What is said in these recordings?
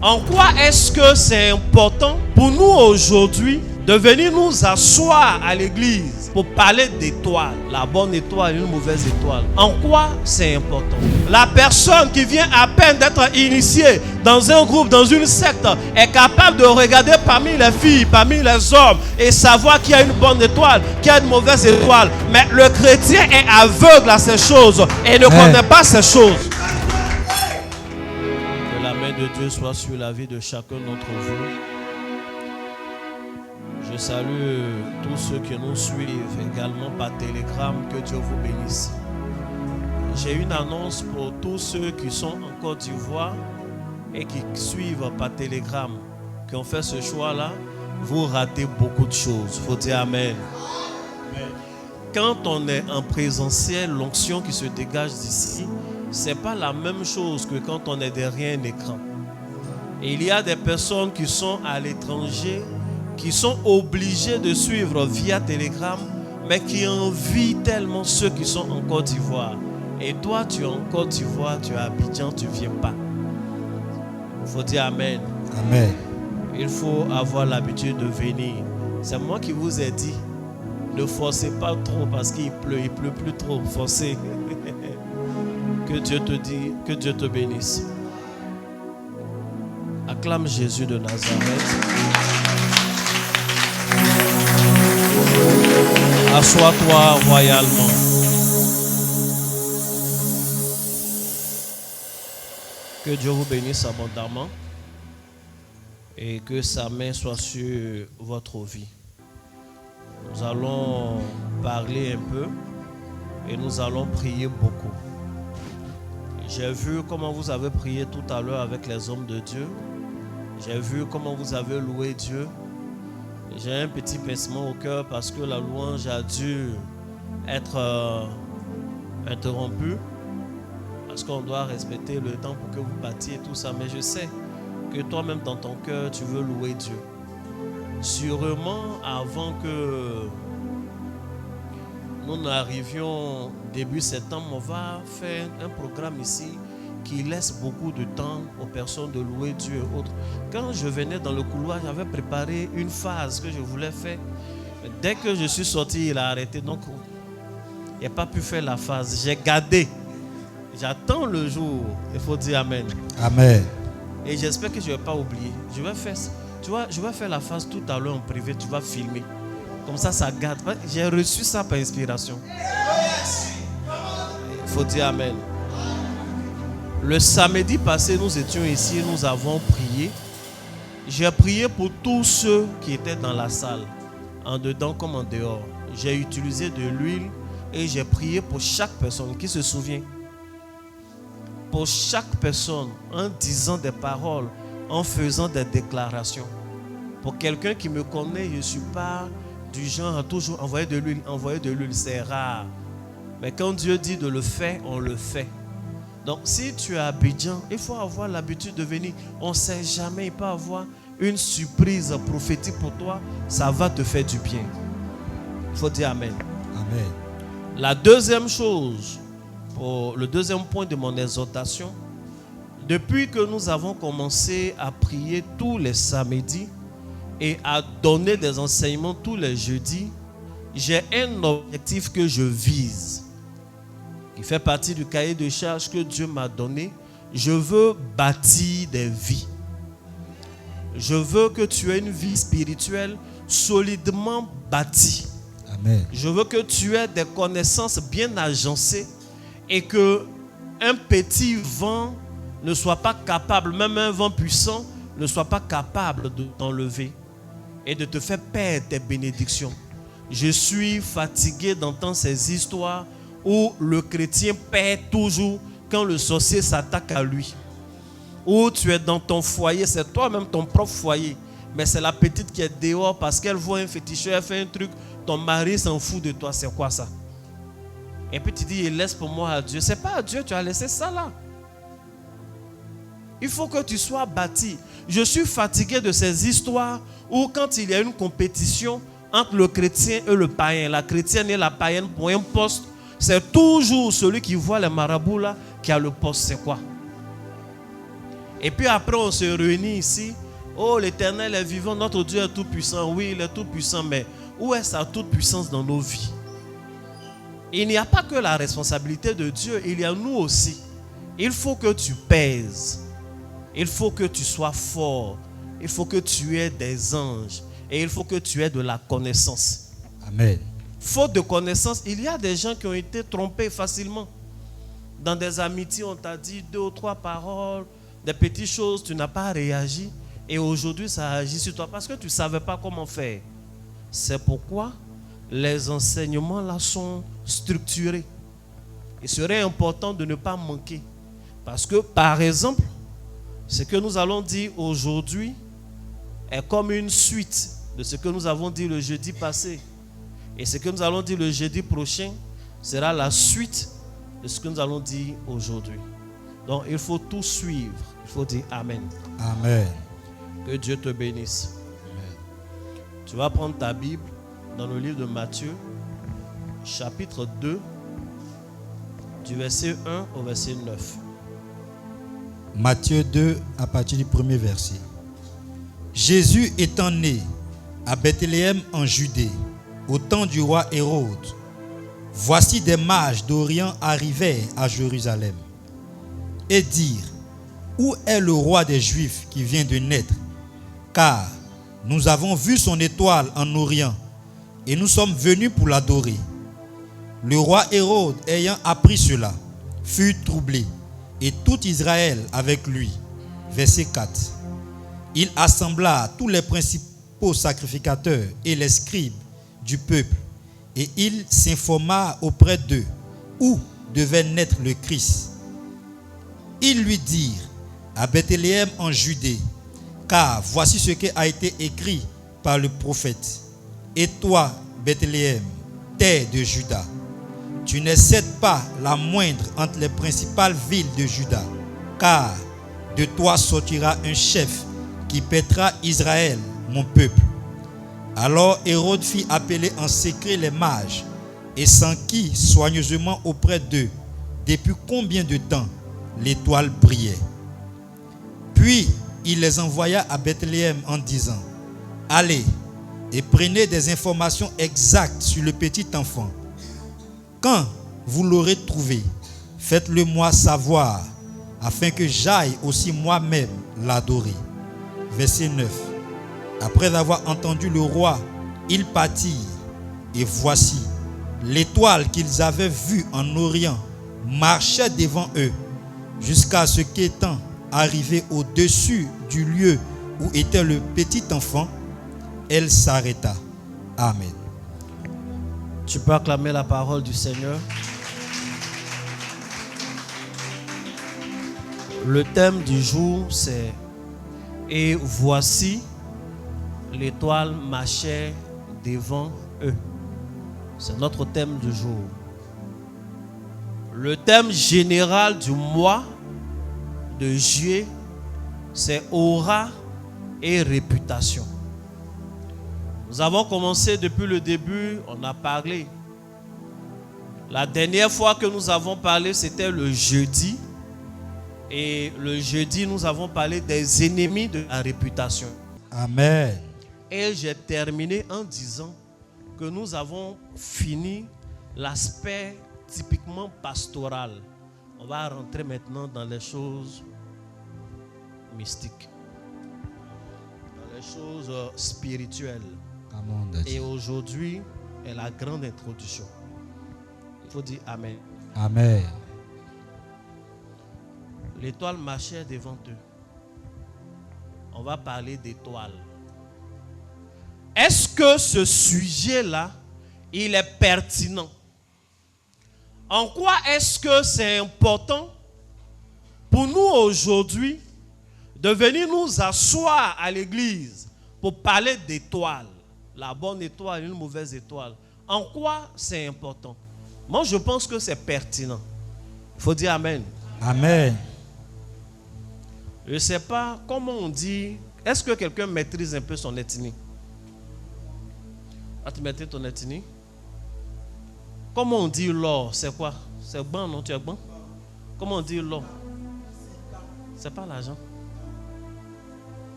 En quoi est-ce que c'est important pour nous aujourd'hui de venir nous asseoir à l'église pour parler d'étoiles, la bonne étoile et une mauvaise étoile? En quoi c'est important? La personne qui vient à peine d'être initiée dans un groupe, dans une secte, est capable de regarder parmi les filles, parmi les hommes et savoir qu'il y a une bonne étoile, qu'il y a une mauvaise étoile. Mais le chrétien est aveugle à ces choses et ne connaît pas ces choses. Que la main de Dieu soit sur la vie de chacun d'entre vous. Je salue tous ceux qui nous suivent également par télégramme. Que Dieu vous bénisse. J'ai une annonce pour tous ceux qui sont en Côte d'Ivoire et qui suivent par télégramme, qui ont fait ce choix-là. Vous ratez beaucoup de choses. Il faut dire Amen. Quand on est en présentiel, l'onction qui se dégage d'ici, ce n'est pas la même chose que quand on est derrière un écran. Et il y a des personnes qui sont à l'étranger, qui sont obligés de suivre via télégramme, mais qui envient tellement ceux qui sont en Côte d'Ivoire. Et toi, tu es en Côte d'Ivoire, tu es à Abidjan, tu ne viens pas. Il faut dire Amen. Amen. Il faut avoir l'habitude de venir. C'est moi qui vous ai dit, ne forcez pas trop parce qu'il pleut plus trop. Forcez. Que Dieu te dise, que Dieu te bénisse. Acclame Jésus de Nazareth. Assois-toi royalement. Que Dieu vous bénisse abondamment et que sa main soit sur votre vie. Nous allons parler un peu et nous allons prier beaucoup. J'ai vu comment vous avez prié tout à l'heure avec les hommes de Dieu. J'ai vu comment vous avez loué Dieu. J'ai un petit pincement au cœur parce que la louange a dû être interrompue. Parce qu'on doit respecter le temps pour que vous partiez et tout ça. Mais je sais que toi-même dans ton cœur, tu veux louer Dieu. Sûrement, avant que nous n'arrivions début septembre, on va faire un programme ici qui laisse beaucoup de temps aux personnes de louer Dieu et autres. Quand je venais dans le couloir, j'avais préparé une phase que je voulais faire. Dès que je suis sorti, il a arrêté. Donc, il n'a pas pu faire la phase. J'ai gardé. J'attends le jour. Il faut dire Amen. Amen. Et j'espère que je ne vais pas oublier. Je vais faire, tu vois, je vais faire la phase tout à l'heure en privé. Tu vas filmer. Comme ça garde. J'ai reçu ça par inspiration. Il faut dire Amen. Le samedi passé, nous étions ici et nous avons prié. J'ai prié pour tous ceux qui étaient dans la salle, en dedans comme en dehors. J'ai utilisé de l'huile et j'ai prié pour chaque personne qui se souvient. Pour chaque personne, en disant des paroles, en faisant des déclarations. Pour quelqu'un qui me connaît, je ne suis pas du genre à toujours envoyer de l'huile, c'est rare. Mais quand Dieu dit de le faire, on le fait. Donc si tu es à Abidjan, il faut avoir l'habitude de venir. On ne sait jamais, il peut y avoir une surprise prophétique pour toi, ça va te faire du bien. Il faut dire Amen. Amen. La deuxième chose, le deuxième point de mon exhortation, depuis que nous avons commencé à prier tous les samedis et à donner des enseignements tous les jeudis, j'ai un objectif que je vise. Il fait partie du cahier de charges que Dieu m'a donné. Je veux bâtir des vies. Je veux que tu aies une vie spirituelle solidement bâtie. Amen. Je veux que tu aies des connaissances bien agencées et que un petit vent ne soit pas capable, même un vent puissant, ne soit pas capable de t'enlever et de te faire perdre tes bénédictions. Je suis fatigué d'entendre ces histoires où le chrétien perd toujours quand le sorcier s'attaque à lui. Où tu es dans ton foyer, c'est toi-même ton propre foyer, mais c'est la petite qui est dehors parce qu'elle voit un féticheur, elle fait un truc, ton mari s'en fout de toi, c'est quoi ça? Et puis tu dis, il laisse pour moi à Dieu. C'est pas à Dieu, tu as laissé ça là. Il faut que tu sois bâti. Je suis fatigué de ces histoires où quand il y a une compétition entre le chrétien et le païen, la chrétienne et la païenne pour un poste, c'est toujours celui qui voit les marabouts là qui a le poste. C'est quoi? Et puis après, on se réunit ici. Oh, l'Éternel est vivant, notre Dieu est tout puissant. Oui, il est tout puissant, mais où est sa toute puissance dans nos vies? Il n'y a pas que la responsabilité de Dieu, il y a nous aussi. Il faut que tu pèses. Il faut que tu sois fort. Il faut que tu aies des anges. Et il faut que tu aies de la connaissance. Amen. Faute de connaissance, il y a des gens qui ont été trompés facilement. Dans des amitiés, on t'a dit 2 ou 3 paroles, des petites choses, tu n'as pas réagi. Et aujourd'hui, ça agit sur toi parce que tu ne savais pas comment faire. C'est pourquoi les enseignements là sont structurés. Il serait important de ne pas manquer. Parce que, par exemple, ce que nous allons dire aujourd'hui est comme une suite de ce que nous avons dit le jeudi passé. Et ce que nous allons dire le jeudi prochain sera la suite de ce que nous allons dire aujourd'hui. Donc, il faut tout suivre. Il faut dire Amen. Amen. Que Dieu te bénisse. Amen. Tu vas prendre ta Bible dans le livre de Matthieu, chapitre 2, du verset 1 au verset 9. Matthieu 2, à partir du premier verset. Jésus étant né à Bethléem en Judée, au temps du roi Hérode, voici des mages d'Orient arrivèrent à Jérusalem et dirent: où est le roi des Juifs qui vient de naître? Car nous avons vu son étoile en Orient et nous sommes venus pour l'adorer. Le roi Hérode, ayant appris cela, fut troublé, et tout Israël avec lui. Verset 4. Il assembla tous les principaux sacrificateurs et les scribes du peuple, et il s'informa auprès d'eux où devait naître le Christ. Ils lui dirent: à Bethléem en Judée, car voici ce qui a été écrit par le prophète. Et toi, Bethléem, terre de Juda, tu n'es certes pas la moindre entre les principales villes de Juda, car de toi sortira un chef qui paîtra Israël, mon peuple. Alors Hérode fit appeler en secret les mages et s'enquit soigneusement auprès d'eux depuis combien de temps l'étoile brillait. Puis il les envoya à Bethléem en disant: allez et prenez des informations exactes sur le petit enfant. Quand vous l'aurez trouvé, faites-le moi savoir, afin que j'aille aussi moi-même l'adorer. Verset 9. Après avoir entendu le roi, ils partirent, et voici, l'étoile qu'ils avaient vue en Orient marchait devant eux, jusqu'à ce qu'étant arrivée au-dessus du lieu où était le petit enfant, elle s'arrêta. Amen. Tu peux acclamer la parole du Seigneur. Le thème du jour, c'est « Et voici, l'étoile marchait devant eux ». C'est notre thème du jour. Le thème général du mois de juillet, c'est aura et réputation. Nous avons commencé depuis le début, on a parlé. La dernière fois que nous avons parlé, c'était le jeudi. Et le jeudi, nous avons parlé des ennemis de la réputation. Amen. Et j'ai terminé en disant que nous avons fini l'aspect typiquement pastoral. On va rentrer maintenant dans les choses mystiques, dans les choses spirituelles. Et aujourd'hui est la grande introduction. Il faut dire Amen. Amen. L'étoile marchait devant eux. On va parler d'étoile. Est-ce que ce sujet-là, il est pertinent? En quoi est-ce que c'est important pour nous aujourd'hui de venir nous asseoir à l'église pour parler d'étoile? La bonne étoile, une mauvaise étoile. En quoi c'est important? Moi, je pense que c'est pertinent. Il faut dire Amen. Amen. Je ne sais pas comment on dit. Est-ce que quelqu'un maîtrise un peu son ethnie? Tu maîtrises ton ethnie? Comment on dit l'or? C'est quoi? C'est bon, non? Tu es bon? Comment on dit l'or? C'est pas l'argent.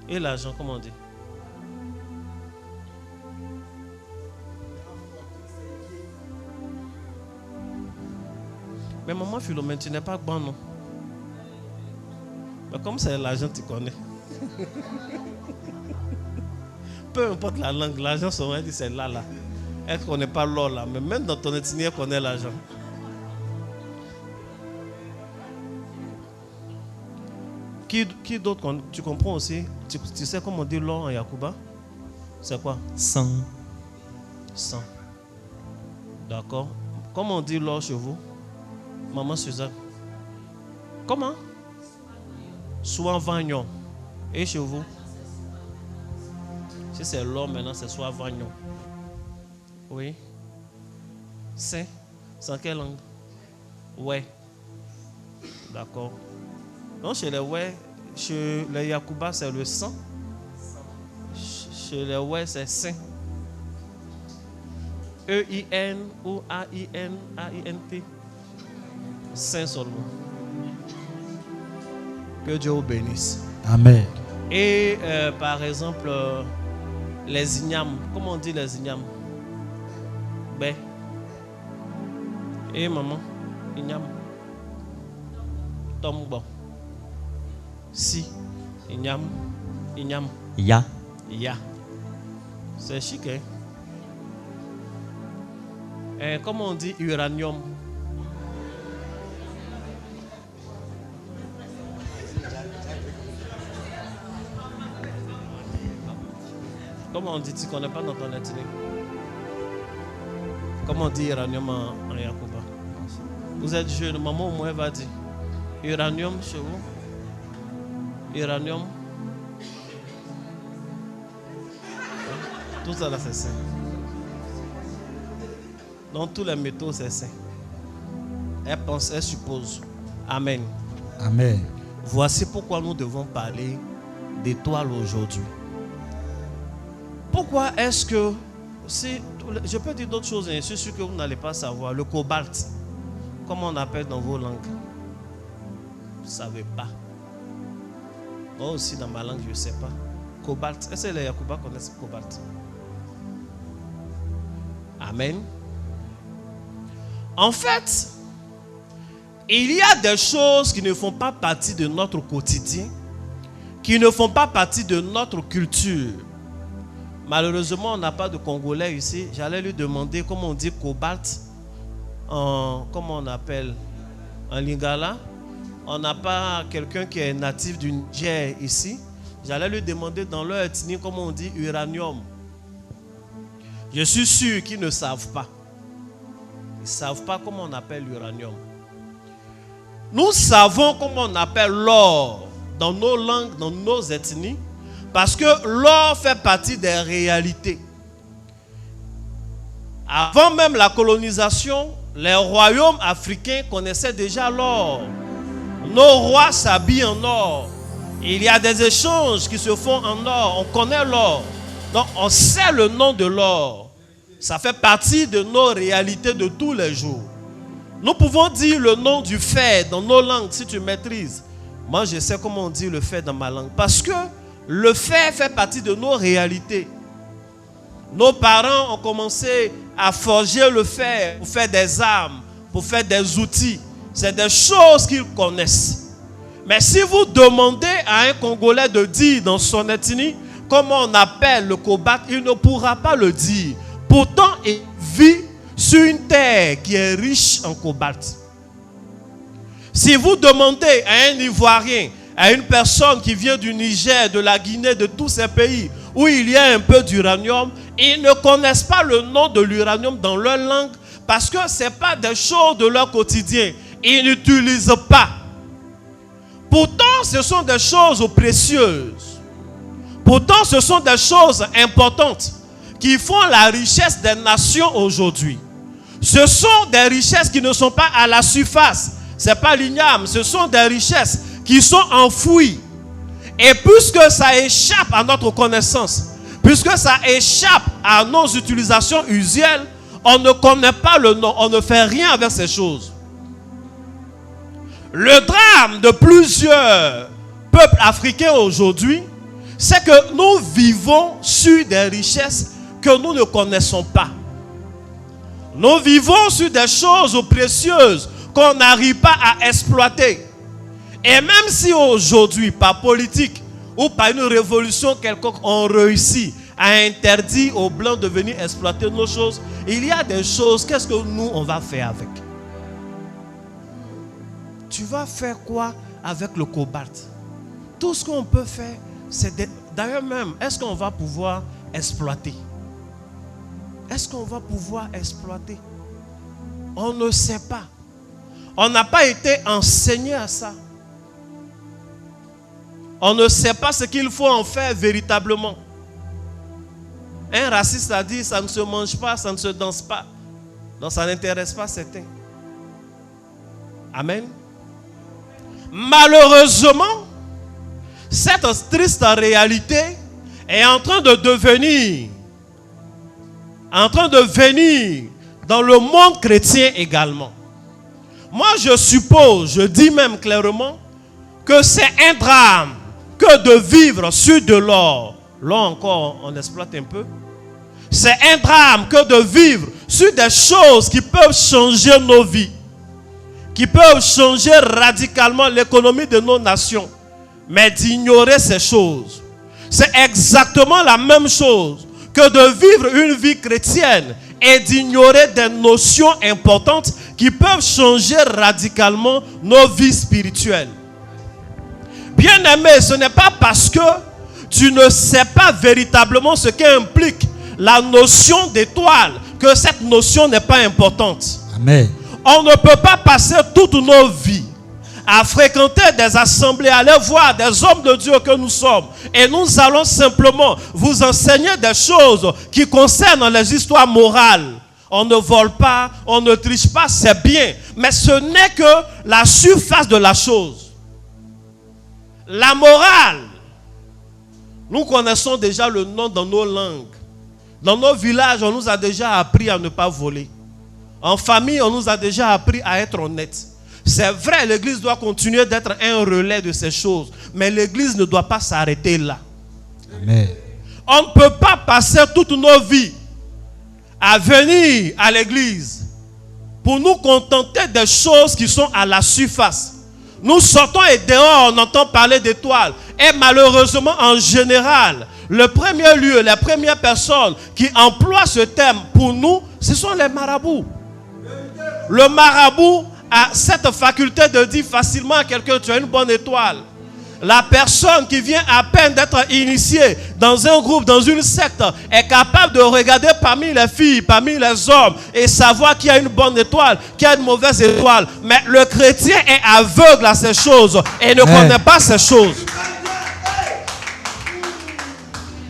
Et l'argent, comment on dit? Mais maman Philomène, tu n'es pas bon, non? Mais comme c'est l'argent, tu connais. Peu importe la langue, l'argent, on dit c'est là. Elle ne connaît pas l'or là, mais même dans ton ethnie, elle connaît l'argent. Qui d'autre, tu comprends aussi? Tu sais comment on dit l'or en Yakuba? C'est quoi? 100. 100. D'accord. Comment on dit l'or chez vous? Maman Suzanne. Comment? Soit vagnon. Et chez vous? Si c'est l'or maintenant, c'est soit vagnon. Oui. C'est en quelle langue? Ouais. D'accord. Donc chez les ouais, chez les Yakuba, c'est le 100. Chez les ouais, c'est Saint. E-I-N ou A-I-N-A-I-N-T. Saint seulement. Que Dieu vous bénisse. Amen. Et par exemple, les ignames. Comment on dit les ignames? Ben. Et maman, igname. Tombo. Si. Igname. Igname. Ya. Ya. C'est chic, hein? Et comment on dit uranium? Comment on dit? Tu ne connais pas dans ton ethnie? Comment on dit uranium en Yakuba? Vous êtes jeune, maman au moins va dire. Uranium chez vous? Uranium? Tout ça là c'est sain. Donc tous les métaux c'est sain. Elle pense, elle suppose. Amen. Amen. Voici pourquoi nous devons parler d'étoiles aujourd'hui. Pourquoi est-ce que, je peux dire d'autres choses, et je suis sûr que vous n'allez pas savoir, le cobalt, comment on appelle dans vos langues? Vous ne savez pas. Moi aussi dans ma langue, je ne sais pas. Cobalt, est-ce que les Yakuba connaissent le cobalt? Amen. En fait, il y a des choses qui ne font pas partie de notre quotidien, qui ne font pas partie de notre culture. Malheureusement, on n'a pas de Congolais ici. J'allais lui demander comment on dit cobalt comment on appelle en lingala. On n'a pas quelqu'un qui est natif du Niger ici. J'allais lui demander dans leur ethnie comment on dit uranium. Je suis sûr qu'ils ne savent pas. Ils ne savent pas comment on appelle l'uranium. Nous savons comment on appelle l'or dans nos langues, dans nos ethnies, parce que l'or fait partie des réalités. Avant même la colonisation, les royaumes africains connaissaient déjà l'or. Nos rois s'habillent en or. Il y a des échanges qui se font en or. On connaît l'or. Donc on sait le nom de l'or. Ça fait partie de nos réalités de tous les jours. Nous pouvons dire le nom du fer dans nos langues si tu maîtrises. Moi je sais comment on dit le fer dans ma langue. Parce que le fer fait partie de nos réalités. Nos parents ont commencé à forger le fer pour faire des armes, pour faire des outils. C'est des choses qu'ils connaissent. Mais si vous demandez à un Congolais de dire dans son ethnie comment on appelle le cobalt, il ne pourra pas le dire. Pourtant, il vit sur une terre qui est riche en cobalt. Si vous demandez à un Ivoirien, à une personne qui vient du Niger, de la Guinée, de tous ces pays où il y a un peu d'uranium, ils ne connaissent pas le nom de l'uranium dans leur langue parce que ce n'est pas des choses de leur quotidien. Ils n'utilisent pas. Pourtant, ce sont des choses précieuses. Pourtant, ce sont des choses importantes qui font la richesse des nations aujourd'hui. Ce sont des richesses qui ne sont pas à la surface. Ce n'est pas l'igname. Ce sont des richesses qui sont enfouies. Et puisque ça échappe à notre connaissance, puisque ça échappe à nos utilisations usuelles, on ne connaît pas le nom. On ne fait rien avec ces choses. Le drame de plusieurs peuples africains aujourd'hui, c'est que nous vivons sur des richesses que nous ne connaissons pas. Nous vivons sur des choses précieuses qu'on n'arrive pas à exploiter. Et même si aujourd'hui, par politique ou par une révolution quelconque, on réussit à interdire aux Blancs de venir exploiter nos choses, il y a des choses, qu'est-ce que nous, on va faire avec? Tu vas faire quoi avec le cobalt? Tout ce qu'on peut faire, c'est d'ailleurs même, est-ce qu'on va pouvoir exploiter? Est-ce qu'on va pouvoir exploiter? On ne sait pas. On n'a pas été enseigné à ça. On ne sait pas ce qu'il faut en faire véritablement. Un raciste a dit, ça ne se mange pas, ça ne se danse pas. Donc ça n'intéresse pas certains. Amen. Malheureusement, cette triste réalité est en train de venir dans le monde chrétien également. Moi, je suppose, je dis même clairement, que c'est un drame que de vivre sur de l'or. Là encore, on exploite un peu. C'est un drame que de vivre sur des choses qui peuvent changer nos vies, qui peuvent changer radicalement l'économie de nos nations. Mais d'ignorer ces choses, c'est exactement la même chose que de vivre une vie chrétienne et d'ignorer des notions importantes qui peuvent changer radicalement nos vies spirituelles. Bien-aimé, ce n'est pas parce que tu ne sais pas véritablement ce qu'implique la notion d'étoile que cette notion n'est pas importante. Amen. On ne peut pas passer toutes nos vies à fréquenter des assemblées, à aller voir des hommes de Dieu que nous sommes. Et nous allons simplement vous enseigner des choses qui concernent les histoires morales. On ne vole pas, on ne triche pas, c'est bien. Mais ce n'est que la surface de la chose. La morale, nous connaissons déjà le nom dans nos langues. Dans nos villages, on nous a déjà appris à ne pas voler. En famille, on nous a déjà appris à être honnête. C'est vrai, l'église doit continuer d'être un relais de ces choses. Mais l'église ne doit pas s'arrêter là. Amen. On ne peut pas passer toutes nos vies à venir à l'église pour nous contenter des choses qui sont à la surface. Nous sortons et dehors, on entend parler d'étoiles. Et malheureusement, en général, le premier lieu, les premières personnes qui emploient ce terme pour nous, ce sont les marabouts. Le marabout a cette faculté de dire facilement à quelqu'un, tu as une bonne étoile. La personne qui vient à peine d'être initiée dans un groupe, dans une secte, est capable de regarder parmi les filles, parmi les hommes et savoir qui a une bonne étoile, qui a une mauvaise étoile. Mais le chrétien est aveugle à ces choses et ne connaît pas ces choses.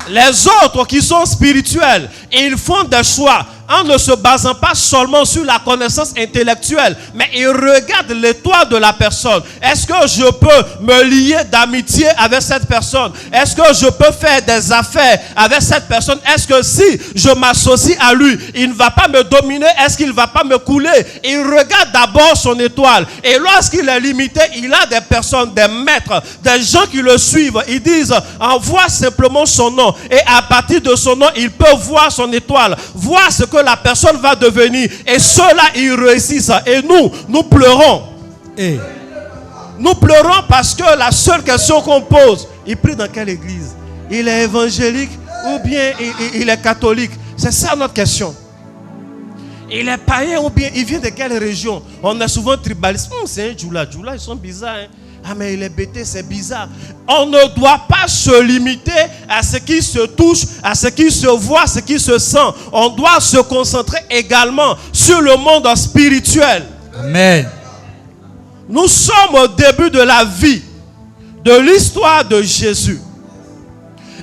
Les autres qui sont spirituels, ils font des choix en ne se basant pas seulement sur la connaissance intellectuelle, mais ils regardent l'étoile de la personne. Est-ce que je peux me lier d'amitié avec cette personne? Est-ce que je peux faire des affaires avec cette personne? Est-ce que si je m'associe à lui, il ne va pas me dominer? Est-ce qu'il ne va pas me couler? Il regarde d'abord son étoile. Et lorsqu'il est limité, il a des personnes, des maîtres, des gens qui le suivent. Ils disent, envoie simplement son nom. Et à partir de son nom, il peut voir son étoile, voir ce que la personne va devenir. Et ceux-là, ils réussissent. Et nous pleurons. Nous pleurons parce que la seule question qu'on pose, il prie dans quelle église? Il est évangélique ou bien il est catholique? C'est ça notre question. Il est païen ou bien il vient de quelle région? On a souvent tribaliste. C'est un Djoula. Djoula, ils sont bizarres. Hein? Ah mais il est bêté, c'est bizarre. On ne doit pas se limiter à ce qui se touche, à ce qui se voit, à ce qui se sent. On doit se concentrer également sur le monde spirituel. Amen. Nous sommes au début de la vie, de l'histoire de Jésus.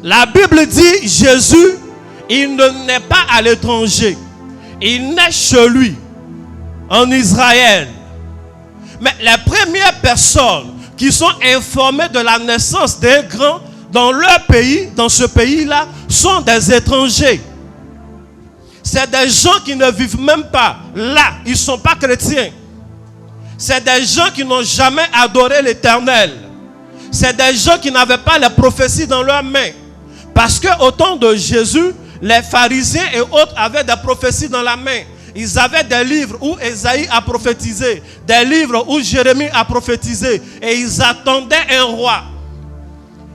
La Bible dit, Jésus, il ne naît pas à l'étranger. Il naît chez lui, en Israël. Mais les premières personnes qui sont informés de la naissance d'un grand dans leur pays, dans ce pays-là, sont des étrangers. C'est des gens qui ne vivent même pas là. Ils ne sont pas chrétiens. C'est des gens qui n'ont jamais adoré l'Éternel. C'est des gens qui n'avaient pas les prophéties dans leurs mains. Parce qu'au temps de Jésus, les pharisiens et autres avaient des prophéties dans la main. Ils avaient des livres où Ésaïe a prophétisé, des livres où Jérémie a prophétisé. Et ils attendaient un roi.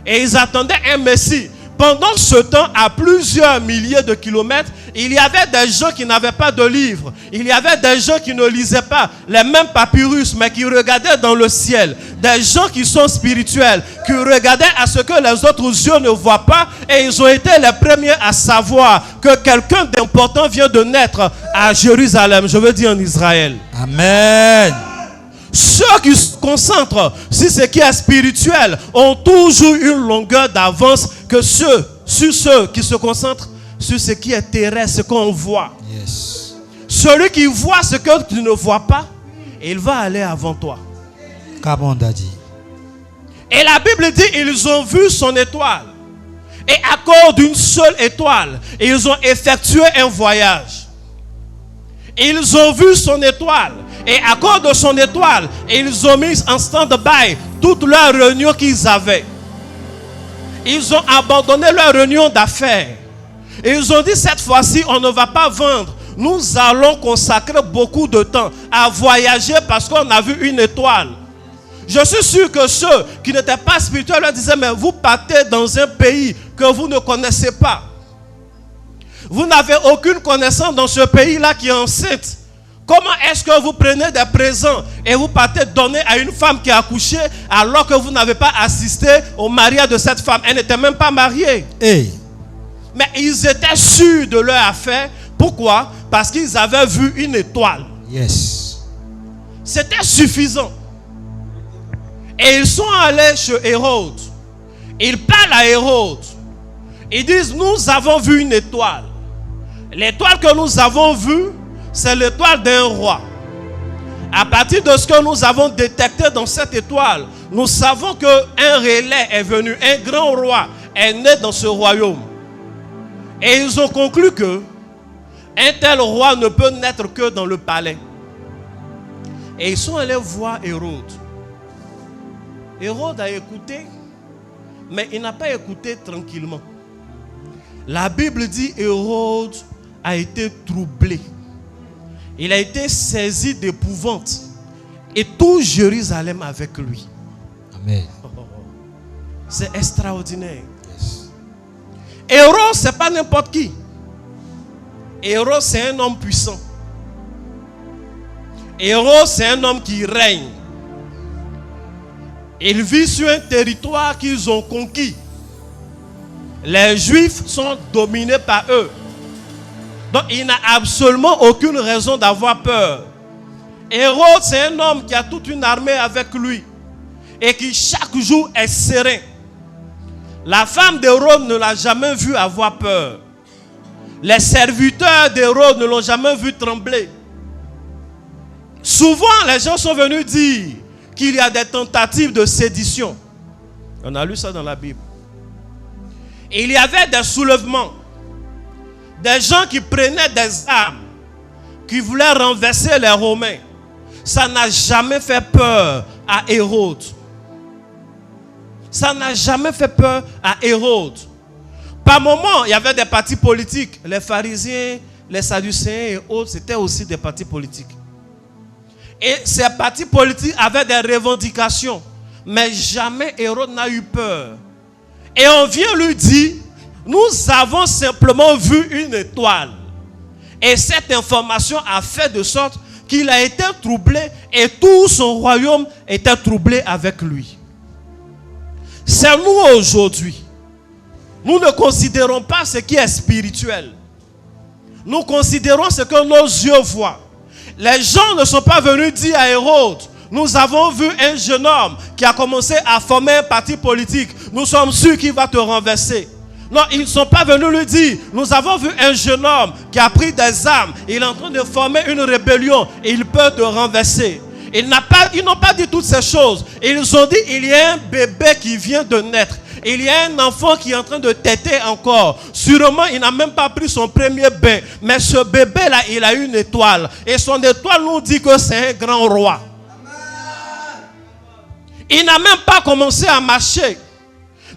Et ils attendaient un Messie. Pendant ce temps, à plusieurs milliers de kilomètres, il y avait des gens qui n'avaient pas de livres. Il y avait des gens qui ne lisaient pas les mêmes papyrus, mais qui regardaient dans le ciel. Des gens qui sont spirituels, qui regardaient à ce que les autres yeux ne voient pas. Et ils ont été les premiers à savoir que quelqu'un d'important vient de naître à Jérusalem. Je veux dire en Israël. Amen. Ceux qui se concentrent sur ce qui est spirituel ont toujours une longueur d'avance que ceux qui se concentrent sur ce qui est terrestre, ce qu'on voit. Yes. Celui qui voit ce que tu ne vois pas, il va aller avant toi. Comme on a dit. Et la Bible dit, ils ont vu son étoile. Et à cause d'une seule étoile, ils ont effectué un voyage. Ils ont vu son étoile. Et à cause de son étoile, ils ont mis en stand-by toutes leurs réunions qu'ils avaient. Ils ont abandonné leurs réunions d'affaires. Et ils ont dit, cette fois-ci, on ne va pas vendre. Nous allons consacrer beaucoup de temps à voyager parce qu'on a vu une étoile. Je suis sûr que ceux qui n'étaient pas spirituels leur disaient, mais vous partez dans un pays que vous ne connaissez pas. Vous n'avez aucune connaissance dans ce pays-là qui est enceinte. Comment est-ce que vous prenez des présents et vous partez donner à une femme qui a accouché alors que vous n'avez pas assisté au mariage de cette femme? Elle n'était même pas mariée. Hey. Mais ils étaient sûrs de leur affaire. Pourquoi? Parce qu'ils avaient vu une étoile. Yes. C'était suffisant. Et ils sont allés chez Hérode. Ils parlent à Hérode. Ils disent, nous avons vu une étoile. L'étoile que nous avons vue, c'est l'étoile d'un roi. À partir de ce que nous avons détecté dans cette étoile, nous savons qu'un relais est venu, un grand roi est né dans ce royaume. Et ils ont conclu que un tel roi ne peut naître que dans le palais. Et ils sont allés voir Hérode. Hérode a écouté, mais il n'a pas écouté tranquillement. La Bible dit Hérode a été troublé. Il a été saisi d'épouvante. Et tout Jérusalem avec lui. Amen. C'est extraordinaire. Yes. Hérode, ce n'est pas n'importe qui. Hérode, c'est un homme puissant. Hérode, c'est un homme qui règne. Il vit sur un territoire qu'ils ont conquis. Les Juifs sont dominés par eux. Donc il n'a absolument aucune raison d'avoir peur. Hérode, c'est un homme qui a toute une armée avec lui. Et qui chaque jour est serein. La femme d'Hérode ne l'a jamais vu avoir peur. Les serviteurs d'Hérode ne l'ont jamais vu trembler. Souvent, les gens sont venus dire qu'il y a des tentatives de sédition. On a lu ça dans la Bible. Et il y avait des soulèvements. Des gens qui prenaient des armes, qui voulaient renverser les Romains. Ça n'a jamais fait peur à Hérode. Ça n'a jamais fait peur à Hérode. Par moments, il y avait des partis politiques. Les pharisiens, les sadducéens et autres, c'était aussi des partis politiques. Et ces partis politiques avaient des revendications. Mais jamais Hérode n'a eu peur. Et on vient lui dire, nous avons simplement vu une étoile. Et cette information a fait de sorte qu'il a été troublé et tout son royaume était troublé avec lui. C'est nous aujourd'hui. Nous ne considérons pas ce qui est spirituel. Nous considérons ce que nos yeux voient. Les gens ne sont pas venus dire à Hérode, nous avons vu un jeune homme qui a commencé à former un parti politique. Nous sommes sûrs qu'il va te renverser. Non, ils ne sont pas venus lui dire, nous avons vu un jeune homme qui a pris des armes. Il est en train de former une rébellion et il peut te renverser. Ils n'ont pas dit toutes ces choses. Ils ont dit, il y a un bébé qui vient de naître. Il y a un enfant qui est en train de téter encore. Sûrement, il n'a même pas pris son premier bain. Mais ce bébé-là, il a une étoile. Et son étoile nous dit que c'est un grand roi. Il n'a même pas commencé à marcher.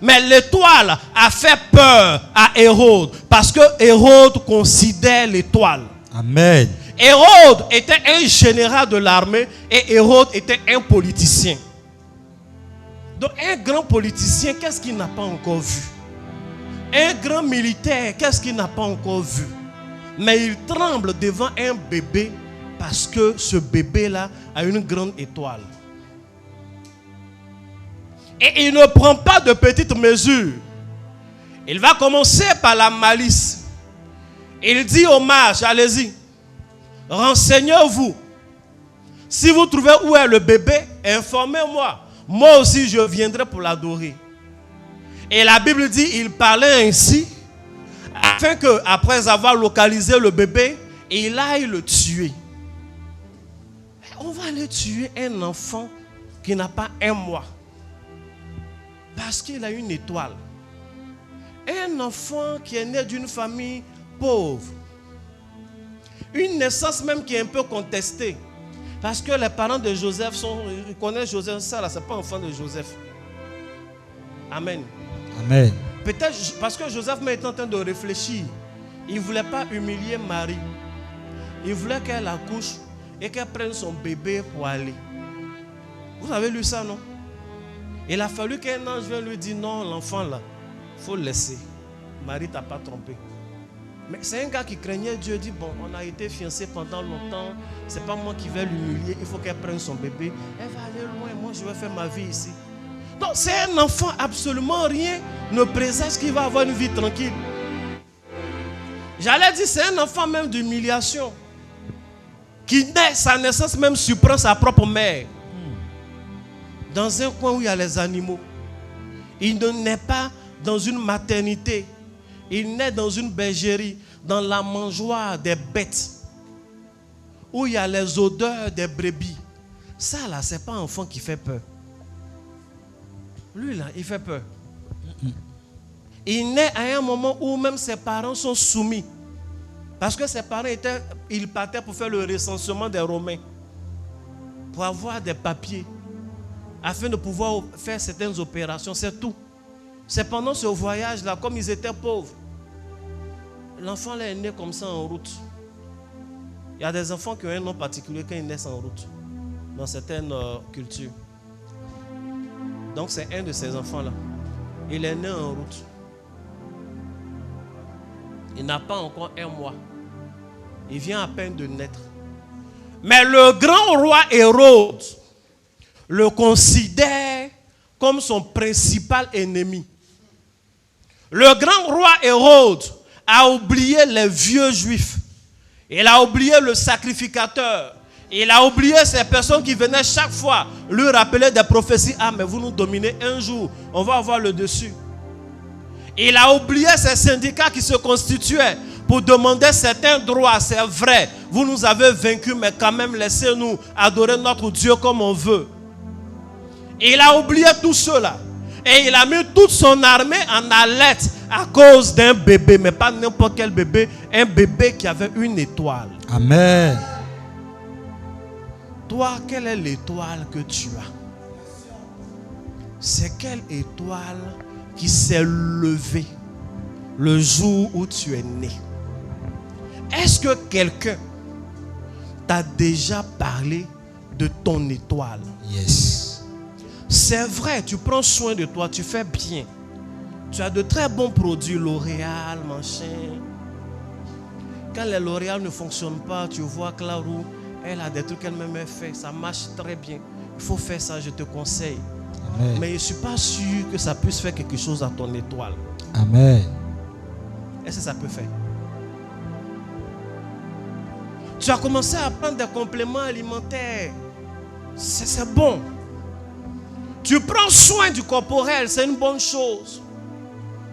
Mais l'étoile a fait peur à Hérode. Parce que Hérode considère l'étoile. Amen. Hérode était un général de l'armée et Hérode était un politicien. Donc un grand politicien, qu'est-ce qu'il n'a pas encore vu? Un grand militaire, qu'est-ce qu'il n'a pas encore vu? Mais il tremble devant un bébé parce que ce bébé-là a une grande étoile. Et il ne prend pas de petites mesures. Il va commencer par la malice. Il dit aux mages, allez-y, renseignez-vous. Si vous trouvez où est le bébé, informez-moi. Moi aussi, je viendrai pour l'adorer. Et la Bible dit, il parlait ainsi, afin que, après avoir localisé le bébé, il aille le tuer. On va aller tuer un enfant qui n'a pas un mois. Parce qu'il a une étoile. Un enfant qui est né d'une famille pauvre. Une naissance même qui est un peu contestée. Parce que les parents de Joseph ils connaissent Joseph, ça là, ce n'est pas enfant de Joseph. Amen. Amen. Peut-être parce que Joseph était en train de réfléchir. Il ne voulait pas humilier Marie. Il voulait qu'elle accouche et qu'elle prenne son bébé pour aller. Vous avez lu ça, non? Il a fallu qu'un ange vienne lui dire non, l'enfant là, il faut le laisser. Marie t'a pas trompé. Mais c'est un gars qui craignait Dieu, dit bon, on a été fiancés pendant longtemps, c'est pas moi qui vais l'humilier, il faut qu'elle prenne son bébé. Elle va aller loin, moi je vais faire ma vie ici. Donc c'est un enfant, absolument rien ne présage qu'il va avoir une vie tranquille. J'allais dire, c'est un enfant même d'humiliation. Qui naît, sa naissance même surprend sa propre mère. Dans un coin où il y a les animaux. Il ne naît pas dans une maternité. Il naît dans une bergerie, dans la mangeoire des bêtes. Où il y a les odeurs des brebis. Ça là, ce n'est pas un enfant qui fait peur. Lui là, il fait peur. Il naît à un moment où même ses parents sont soumis. Parce que ses parents ils partaient pour faire le recensement des Romains. Pour avoir des papiers. Afin de pouvoir faire certaines opérations, c'est tout. C'est pendant ce voyage-là, comme ils étaient pauvres, l'enfant là est né comme ça en route. Il y a des enfants qui ont un nom particulier quand ils naissent en route, dans certaines cultures. Donc c'est un de ces enfants-là. Il est né en route. Il n'a pas encore un mois. Il vient à peine de naître. Mais le grand roi Hérode le considère comme son principal ennemi. Le grand roi Hérode a oublié les vieux juifs. Il a oublié le sacrificateur. Il a oublié ces personnes qui venaient chaque fois lui rappeler des prophéties. Ah, mais vous nous dominez un jour, on va avoir le dessus. Il a oublié ces syndicats qui se constituaient pour demander certains droits. C'est vrai, vous nous avez vaincus, mais quand même laissez-nous adorer notre Dieu comme on veut. Il a oublié tout cela. Et il a mis toute son armée en alerte à cause d'un bébé. Mais pas n'importe quel bébé. Un bébé qui avait une étoile. Amen. Toi, quelle est l'étoile que tu as? C'est quelle étoile qui s'est levée le jour où tu es né? Est-ce que quelqu'un t'a déjà parlé de ton étoile? Yes. C'est vrai, tu prends soin de toi, tu fais bien. Tu as de très bons produits, L'Oréal, machin. Quand les L'Oréal ne fonctionnent pas, tu vois Clarou, elle a des trucs qu'elle-même fait, ça marche très bien. Il faut faire ça, je te conseille. Amen. Mais je ne suis pas sûr que ça puisse faire quelque chose à ton étoile. Amen. Est-ce que ça peut faire? Tu as commencé à prendre des compléments alimentaires. C'est bon. Tu prends soin du corporel, c'est une bonne chose.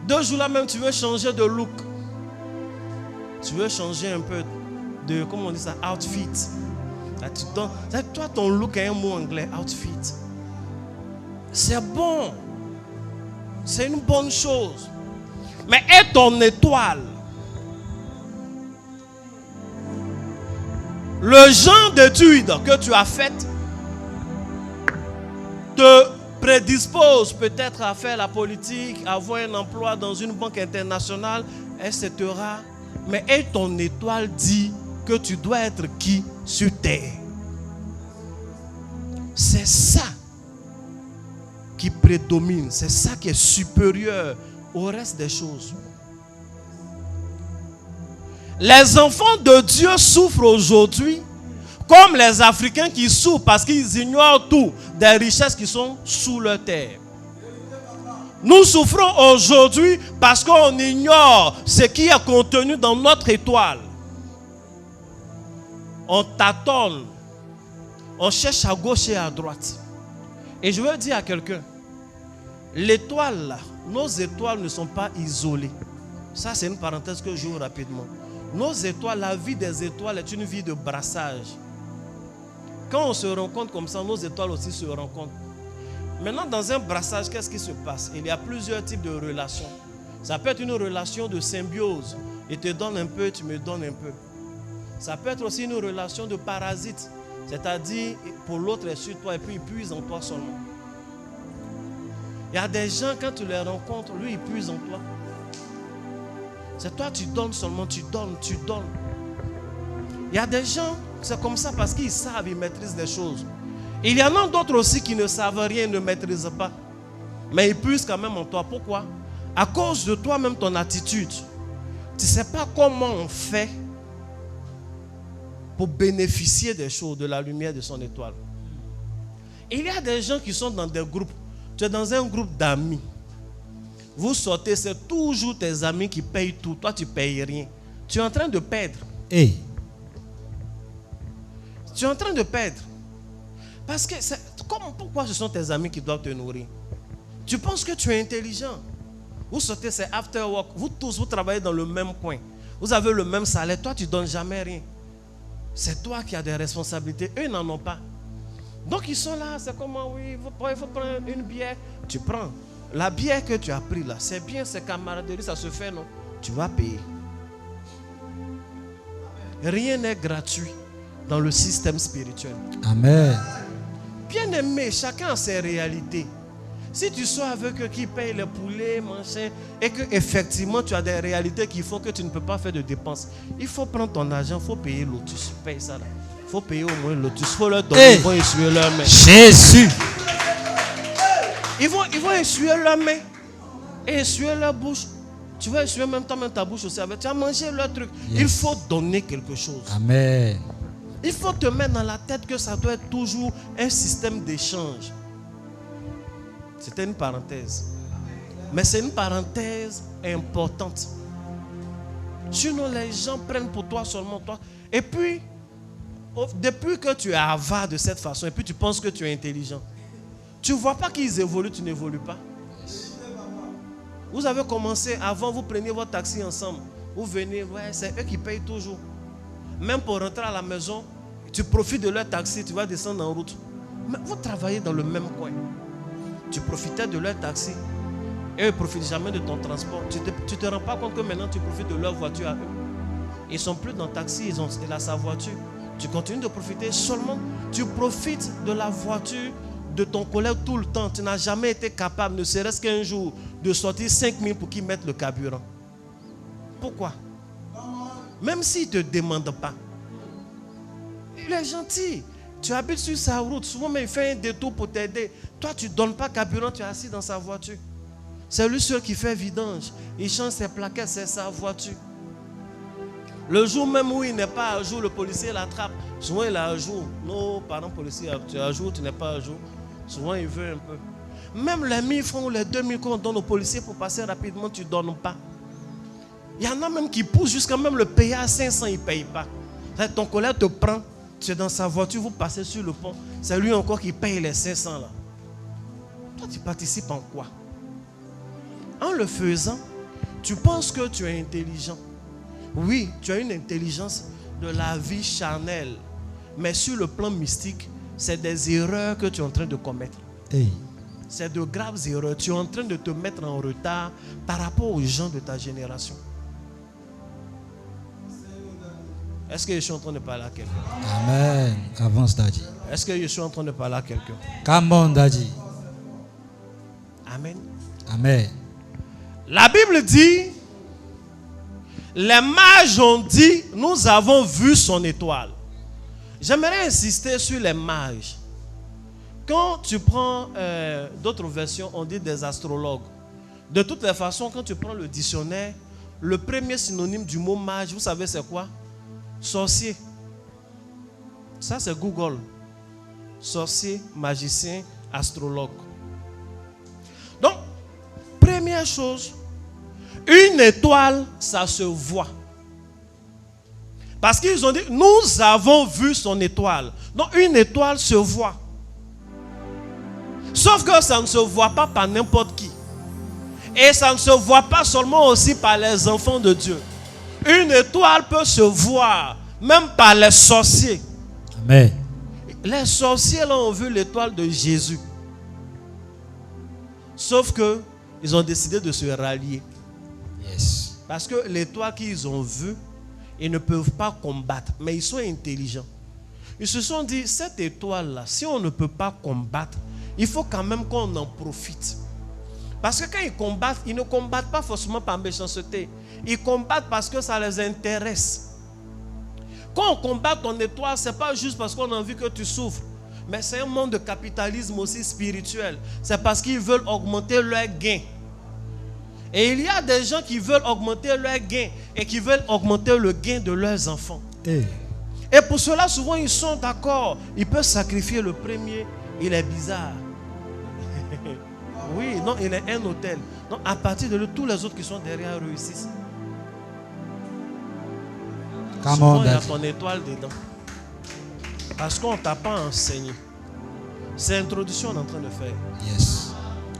2 jours là même, tu veux changer de look. Tu veux changer un peu de, comment on dit ça, outfit. Là, toi, ton look est un mot anglais, outfit. C'est bon. C'est une bonne chose. Mais est ton étoile le genre d'études que tu as faites te prédispose peut-être à faire la politique, à avoir un emploi dans une banque internationale, etc. Mais et ton étoile dit que tu dois être qui sur terre? C'est ça qui prédomine, c'est ça qui est supérieur au reste des choses. Les enfants de Dieu souffrent aujourd'hui comme les Africains qui souffrent parce qu'ils ignorent tout des richesses qui sont sous leur terre. Nous souffrons aujourd'hui parce qu'on ignore ce qui est contenu dans notre étoile. On tâtonne, on cherche à gauche et à droite. Et je veux dire à quelqu'un, l'étoile là, nos étoiles ne sont pas isolées. Ça c'est une parenthèse que j'ouvre rapidement. Nos étoiles, la vie des étoiles est une vie de brassage. Quand on se rencontre comme ça, nos étoiles aussi se rencontrent. Maintenant, dans un brassage, qu'est-ce qui se passe? Il y a plusieurs types de relations. Ça peut être une relation de symbiose. Il te donne un peu, tu me donnes un peu. Ça peut être aussi une relation de parasite. C'est-à-dire, pour l'autre est sur toi et puis il puise en toi seulement. Il y a des gens, quand tu les rencontres, lui, il puise en toi. C'est toi, tu donnes seulement, tu donnes, tu donnes. Il y a des gens, c'est comme ça parce qu'ils savent, ils maîtrisent des choses. Il y en a d'autres aussi qui ne savent rien, ne maîtrisent pas. Mais ils puissent quand même en toi. Pourquoi? À cause de toi-même, ton attitude. Tu ne sais pas comment on fait pour bénéficier des choses, de la lumière de son étoile. Il y a des gens qui sont dans des groupes. Tu es dans un groupe d'amis. Vous sortez, c'est toujours tes amis qui payent tout. Toi, tu ne payes rien. Tu es en train de perdre. Hey. Tu es en train de perdre. Parce que pourquoi ce sont tes amis qui doivent te nourrir? Tu penses que tu es intelligent. Vous sortez, c'est after work. Vous tous, vous travaillez dans le même coin. Vous avez le même salaire. Toi, tu ne donnes jamais rien. C'est toi qui as des responsabilités. Eux n'en ont pas. Donc, ils sont là. C'est comme, oui, il faut prendre une bière. Tu prends. La bière que tu as pris là, c'est bien, c'est camaraderie, ça se fait, non? Tu vas payer. Rien n'est gratuit dans le système spirituel. Amen. Bien aimé, chacun a ses réalités. Si tu sois avec eux qui payent les poulets, machin, et que effectivement tu as des réalités qui font que tu ne peux pas faire de dépenses, il faut prendre ton argent, il faut payer Lotus. Paye ça là. Il faut payer au moins Lotus. Il faut leur donner, ils vont essuyer leurs mains. Jésus. Ils vont essuyer leurs mains et essuyer leur bouche. Tu vas essuyer même ta bouche aussi avec. Tu as mangé leur truc. Yes. Il faut donner quelque chose. Amen. Il faut te mettre dans la tête que ça doit être toujours un système d'échange. C'était une parenthèse. Mais c'est une parenthèse importante. Sinon, les gens prennent pour toi seulement toi. Et puis, depuis que tu es avare de cette façon, et puis tu penses que tu es intelligent, tu ne vois pas qu'ils évoluent, tu n'évolues pas. Vous avez commencé, avant vous preniez votre taxi ensemble. Vous venez, ouais, c'est eux qui payent toujours. Même pour rentrer à la maison, tu profites de leur taxi, tu vas descendre en route. Mais vous travaillez dans le même coin. Tu profitais de leur taxi. Et eux ne profitent jamais de ton transport. Tu ne te rends pas compte que maintenant tu profites de leur voiture à eux. Ils ne sont plus dans le taxi, ils ont sa voiture. Tu continues de profiter seulement. Tu profites de la voiture de ton collègue tout le temps. Tu n'as jamais été capable, ne serait-ce qu'un jour, de sortir 5 000 pour qu'il mette le carburant. Pourquoi? Même s'il ne te demande pas. Il est gentil. Tu habites sur sa route. Souvent, mais il fait un détour pour t'aider. Toi, tu ne donnes pas carburant, tu es assis dans sa voiture. C'est lui seul qui fait vidange. Il change ses plaquettes, c'est sa voiture. Le jour même où il n'est pas à jour, le policier l'attrape. Souvent, il est à jour. Nos parents policiers, tu es à jour, tu n'es pas à jour. Souvent, il veut un peu. Même les 1000 francs ou les 2000 qu'on donne aux policiers pour passer rapidement, tu ne donnes pas. Il y en a même qui poussent jusqu'à même le payer à 500, il ne paye pas. Ton collègue te prend, tu es dans sa voiture, vous passez sur le pont. C'est lui encore qui paye les 500 là. Toi, tu participes en quoi? En le faisant, tu penses que tu es intelligent. Oui, tu as une intelligence de la vie charnelle. Mais sur le plan mystique, c'est des erreurs que tu es en train de commettre. Hey. C'est de graves erreurs. Tu es en train de te mettre en retard par rapport aux gens de ta génération. Est-ce que je suis en train de parler à quelqu'un? Amen. Avance, Daddy. Est-ce que je suis en train de parler à quelqu'un? Come on, Daddy. Amen. Amen. La Bible dit, les mages ont dit, nous avons vu son étoile. J'aimerais insister sur les mages. Quand tu prends d'autres versions, on dit des astrologues. De toutes les façons, quand tu prends le dictionnaire, le premier synonyme du mot mage, vous savez c'est quoi? Sorcier. Ça c'est Google. Sorcier, magicien, astrologue. Donc, première chose, une étoile, ça se voit. Parce qu'ils ont dit, nous avons vu son étoile. Donc, une étoile se voit. Sauf que ça ne se voit pas par n'importe qui. Et ça ne se voit pas seulement aussi par les enfants de Dieu. Une étoile peut se voir, même par les sorciers. Amen. Les sorciers là ont vu l'étoile de Jésus. Sauf que ils ont décidé de se rallier. Yes. Parce que l'étoile qu'ils ont vue, ils ne peuvent pas combattre. Mais ils sont intelligents. Ils se sont dit, cette étoile-là, si on ne peut pas combattre, il faut quand même qu'on en profite. Parce que quand ils combattent, ils ne combattent pas forcément par méchanceté. Ils combattent parce que ça les intéresse. Quand on combat ton étoile, ce n'est pas juste parce qu'on a envie que tu souffres. Mais c'est un monde de capitalisme aussi spirituel. C'est parce qu'ils veulent augmenter leur gain. Et il y a des gens qui veulent augmenter leur gain et qui veulent augmenter le gain de leurs enfants. Hey. Et pour cela, souvent, ils sont d'accord. Ils peuvent sacrifier le premier. Il est bizarre. Oui, non, il est un hôtel. Donc, à partir de là, tous les autres qui sont derrière réussissent. Souvent, il y a ton étoile dedans. Parce qu'on ne t'a pas enseigné. C'est l'introduction qu'on est en train de faire. Yes.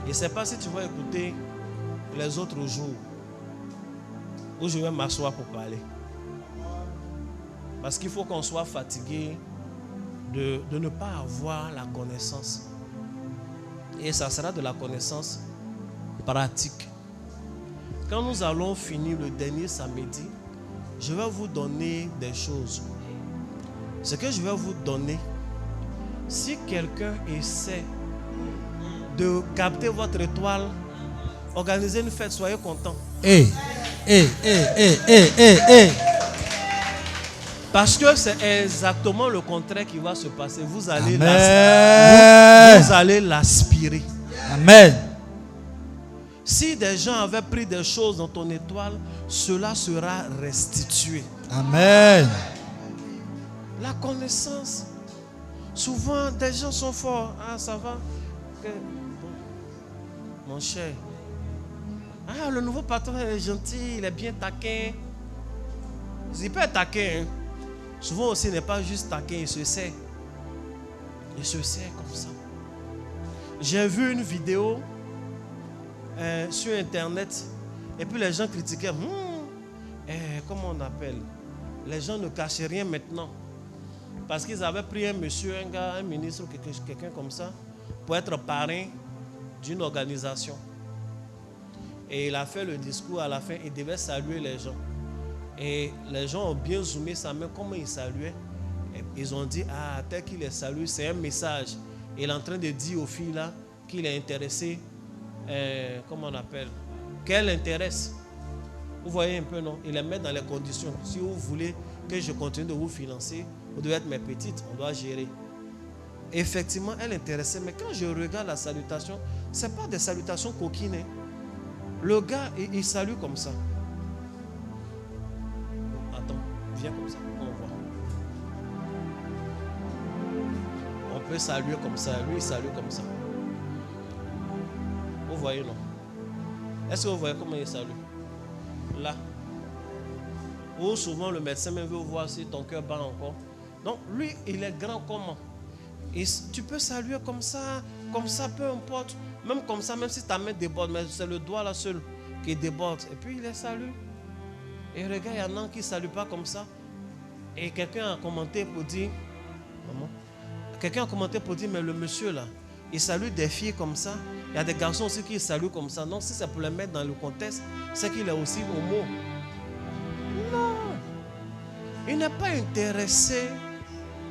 Je ne sais pas si tu vas écouter les autres jours où je vais m'asseoir pour parler. Parce qu'il faut qu'on soit fatigué de ne pas avoir la connaissance. Et ça sera de la connaissance pratique. Quand nous allons finir le dernier samedi, je vais vous donner des choses. Ce que je vais vous donner, si quelqu'un essaie de capter votre étoile, organisez une fête, soyez contents. Parce que c'est exactement le contraire qui va se passer. Vous allez l'aspirer. Amen. Si des gens avaient pris des choses dans ton étoile, cela sera restitué. Amen. La connaissance. Souvent, des gens sont forts. Ah, ça va? Mon cher. Ah, le nouveau patron est gentil, il est bien taquin. Il peut être taquin. Hein? Souvent aussi, il n'est pas juste taquin, il se sait. Il se sait comme ça. J'ai vu une vidéo sur Internet et puis les gens critiquaient. Comment on appelle? Les gens ne cachaient rien maintenant. Parce qu'ils avaient pris un monsieur, un gars, un ministre, quelqu'un comme ça, pour être parrain d'une organisation. Et il a fait le discours à la fin, il devait saluer les gens. Et les gens ont bien zoomé sa main, comment il saluait. Et ils ont dit, ah, tel qu'il les salue, c'est un message. Il est en train de dire aux filles là qu'il est intéressé, comment on appelle, qu'elle intéresse. Vous voyez un peu, non? Il les met dans les conditions. Si vous voulez que je continue de vous financer, vous devez être mes petites, on doit gérer. Effectivement, elle intéressait, mais quand je regarde la salutation, ce n'est pas des salutations coquines. Hein. Le gars, il salue comme ça. Attends, viens comme ça, on voit. On peut saluer comme ça, lui il salue comme ça. Vous voyez, non? Est-ce que vous voyez comment il salue? Là. Ou souvent le médecin même veut voir si ton cœur bat encore. Donc lui, il est grand comment? Et tu peux saluer comme ça, peu importe. Même comme ça, même si ta main déborde, mais c'est le doigt là seul qui déborde. Et puis il les salue. Et regarde, il y en a qui ne saluent pas comme ça. Et quelqu'un a commenté pour dire, mais le monsieur là, il salue des filles comme ça. Il y a des garçons aussi qui saluent comme ça. Non, si c'est pour les mettre dans le contexte, c'est qu'il est aussi homo. Non. Il n'est pas intéressé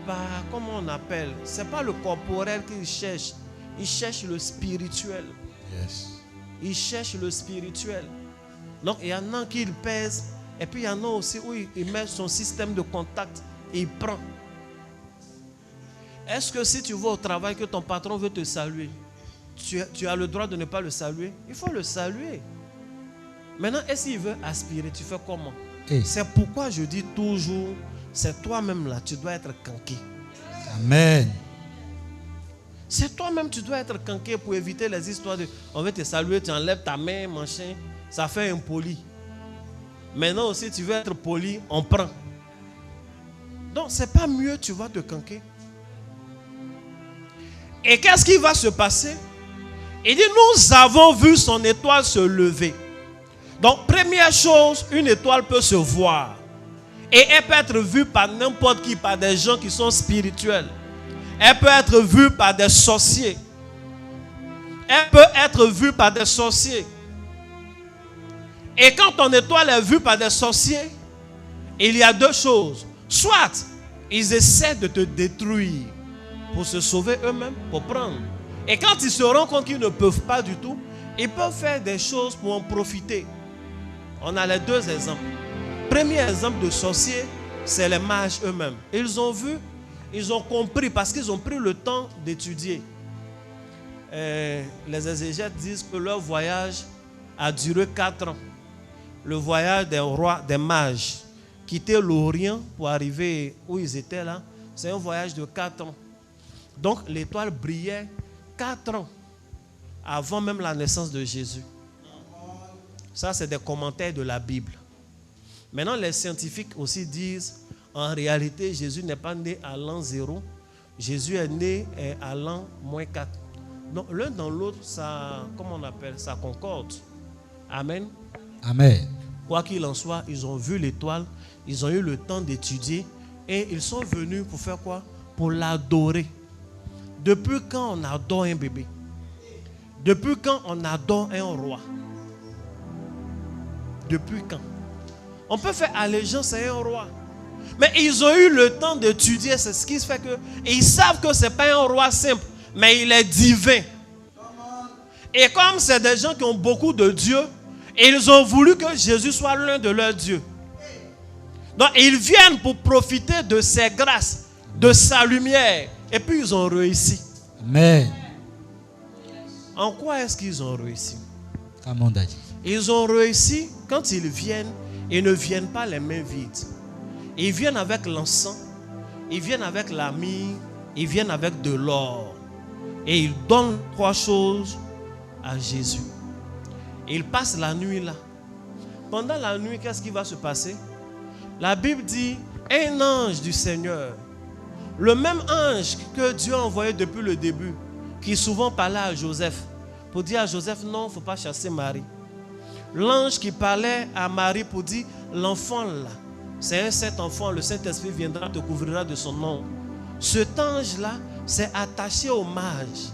par, comment on appelle, ce n'est pas le corporel qu'il cherche. Il cherche le spirituel. Yes. Il cherche le spirituel. Donc il y en a qui il pèse. Et puis il y en a aussi où il met son système de contact et il prend. Est-ce que si tu vas au travail que ton patron veut te saluer, tu as le droit de ne pas le saluer? Il faut le saluer. Maintenant, est-ce qu'il veut aspirer? Tu fais comment? C'est pourquoi je dis toujours, c'est toi-même là, tu dois être canqué. Amen. C'est toi-même, tu dois être canqué pour éviter les histoires de on veut te saluer, tu enlèves ta main, machin. Ça fait impoli. Maintenant aussi, tu veux être poli, on prend. Donc, c'est pas mieux, tu vas te canquer. Et qu'est-ce qui va se passer? Il dit, nous avons vu son étoile se lever. Donc, première chose, une étoile peut se voir. Et elle peut être vue par n'importe qui, par des gens qui sont spirituels. Elle peut être vue par des sorciers. Elle peut être vue par des sorciers. Et quand ton étoile est vue par des sorciers, il y a deux choses. Soit, ils essaient de te détruire pour se sauver eux-mêmes, pour prendre. Et quand ils se rendent compte qu'ils ne peuvent pas du tout, ils peuvent faire des choses pour en profiter. On a les deux exemples. Premier exemple de sorcier, c'est les mages eux-mêmes. Ils ont vu, ils ont compris parce qu'ils ont pris le temps d'étudier. Les exégètes disent que leur voyage a duré 4 ans. Le voyage des rois, des mages, quitter l'Orient pour arriver où ils étaient là, c'est un voyage de 4 ans. Donc l'étoile brillait 4 ans avant même la naissance de Jésus. Ça, c'est des commentaires de la Bible. Maintenant, les scientifiques aussi disent, en réalité, Jésus n'est pas né à l'an 0. Jésus est né à l'an -4. Donc, l'un dans l'autre, ça, comment on appelle, ça concorde. Amen. Amen. Quoi qu'il en soit, ils ont vu l'étoile, ils ont eu le temps d'étudier et ils sont venus pour faire quoi? Pour l'adorer. Depuis quand on adore un bébé? Depuis quand on adore un roi? Depuis quand? On peut faire allégeance à un roi. Mais ils ont eu le temps d'étudier, c'est ce qui fait que... Et ils savent que ce n'est pas un roi simple, mais il est divin. Et comme c'est des gens qui ont beaucoup de dieux, ils ont voulu que Jésus soit l'un de leurs dieux. Donc ils viennent pour profiter de ses grâces, de sa lumière. Et puis ils ont réussi. Amen. En quoi est-ce qu'ils ont réussi? Kamondadi. Ils ont réussi quand ils viennent, ils ne viennent pas les mains vides. Ils viennent avec l'encens, ils viennent avec la myrrhe, ils viennent avec de l'or. Et ils donnent 3 choses à Jésus. Ils passent la nuit là. Pendant la nuit, qu'est-ce qui va se passer? La Bible dit, un ange du Seigneur, le même ange que Dieu a envoyé depuis le début, qui souvent parlait à Joseph, pour dire à Joseph, non, il ne faut pas chasser Marie. L'ange qui parlait à Marie pour dire, l'enfant là, c'est un saint enfant, le Saint-Esprit viendra, te couvrira de son nom. Cet ange-là s'est attaché aux mages.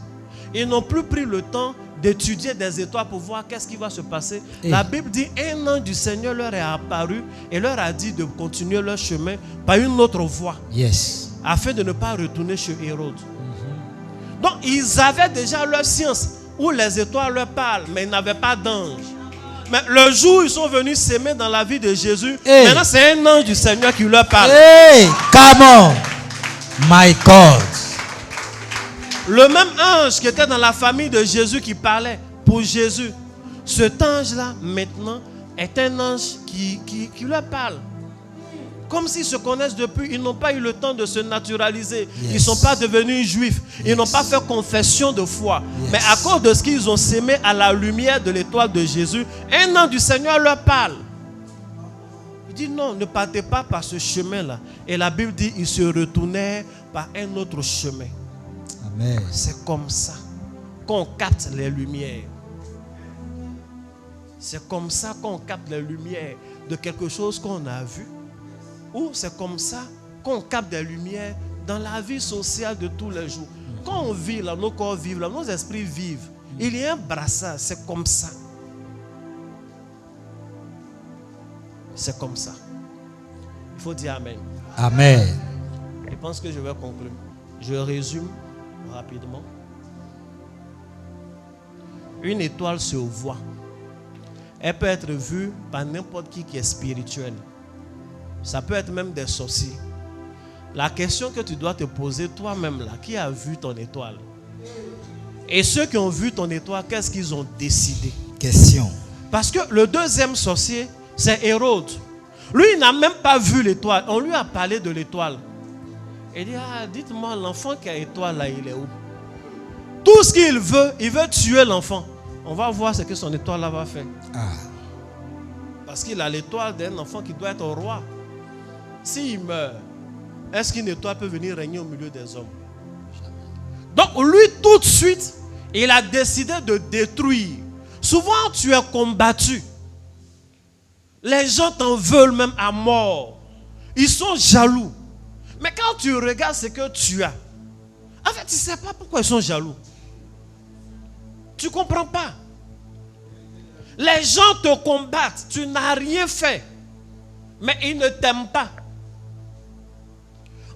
Ils n'ont plus pris le temps d'étudier des étoiles pour voir qu'est-ce qui va se passer. La Bible dit, un ange du Seigneur leur est apparu et leur a dit de continuer leur chemin par une autre voie. Yes. Afin de ne pas retourner chez Hérode. Donc, ils avaient déjà leur science où les étoiles leur parlent, mais ils n'avaient pas d'ange. Mais le jour où ils sont venus s'aimer dans la vie de Jésus, maintenant c'est un ange du Seigneur qui leur parle. Hey, come on, my God. Le même ange qui était dans la famille de Jésus qui parlait pour Jésus, cet ange-là, maintenant, est un ange qui leur parle. Comme s'ils se connaissent depuis, ils n'ont pas eu le temps de se naturaliser. Yes. Ils ne sont pas devenus juifs. Ils n'ont pas fait confession de foi. Yes. Mais à cause de ce qu'ils ont sémé à la lumière de l'étoile de Jésus, un ange du Seigneur leur parle. Il dit non, ne partez pas par ce chemin-là. Et la Bible dit, ils se retournèrent par un autre chemin. Amen. C'est comme ça qu'on capte les lumières. C'est comme ça qu'on capte les lumières de quelque chose qu'on a vu. Ou c'est comme ça qu'on capte des lumières dans la vie sociale de tous les jours. Quand on vit là, nos corps vivent là, nos esprits vivent. Il y a un brassage, c'est comme ça. C'est comme ça. Il faut dire Amen. Amen. Je pense que je vais conclure. Je résume rapidement. Une étoile se voit. Elle peut être vue par n'importe qui est spirituel. Ça peut être même des sorciers. La question que tu dois te poser toi-même là, qui a vu ton étoile? Et ceux qui ont vu ton étoile, qu'est-ce qu'ils ont décidé? Question. Parce que le deuxième sorcier, c'est Hérode. Lui, il n'a même pas vu l'étoile. On lui a parlé de l'étoile. Il dit, dites-moi, l'enfant qui a l'étoile là, il est où? Tout ce qu'il veut, il veut tuer l'enfant. On va voir ce que son étoile là va faire. Parce qu'il a l'étoile d'un enfant qui doit être roi. S'il meurt, est-ce qu'une étoile peut venir régner au milieu des hommes? Donc lui, tout de suite, il a décidé de détruire. Souvent, tu es combattu. Les gens t'en veulent même à mort. Ils sont jaloux. Mais quand tu regardes ce que tu as, en fait, tu ne sais pas pourquoi ils sont jaloux. Tu ne comprends pas. Les gens te combattent. Tu n'as rien fait. Mais ils ne t'aiment pas.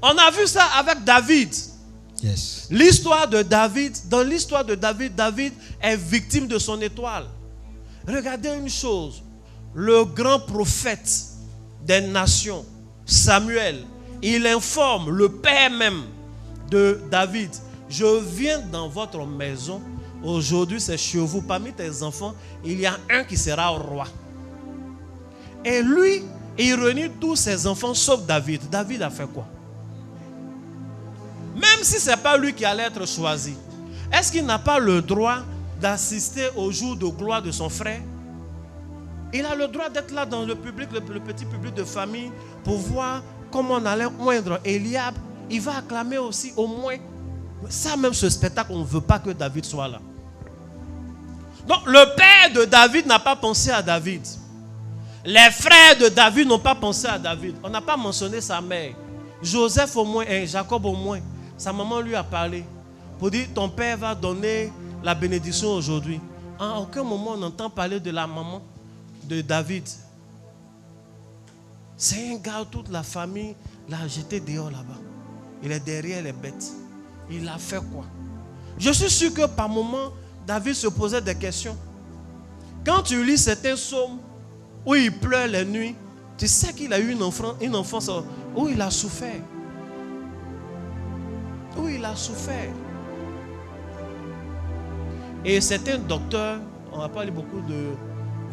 On a vu ça avec David. Yes. L'histoire de David, dans l'histoire de David, David est victime de son étoile. Regardez une chose. Le grand prophète des nations, Samuel, il informe le père même de David. Je viens dans votre maison. Aujourd'hui, c'est chez vous. Parmi tes enfants, il y a un qui sera roi. Et lui, il réunit tous ses enfants sauf David. David a fait quoi? Même si ce n'est pas lui qui allait être choisi, est-ce qu'il n'a pas le droit d'assister au jour de gloire de son frère? Il a le droit d'être là dans le public, le petit public de famille, pour voir comment on allait oindre Eliab. Il va acclamer aussi au moins. Ça même, ce spectacle, on ne veut pas que David soit là. Donc le père de David n'a pas pensé à David. Les frères de David n'ont pas pensé à David. On n'a pas mentionné sa mère. Joseph au moins, et Jacob au moins. Sa maman lui a parlé pour dire, ton père va donner la bénédiction aujourd'hui. À aucun moment on entend parler de la maman de David. C'est un gars, toute la famille l'a jeté dehors là-bas. Il est derrière les bêtes. Il a fait quoi? Je suis sûr que par moment, David se posait des questions. Quand tu lis certains psaumes où il pleure les nuits, tu sais qu'il a eu une enfance où il a souffert. Où il a souffert. Et certains docteurs, on n'a pas lu beaucoup de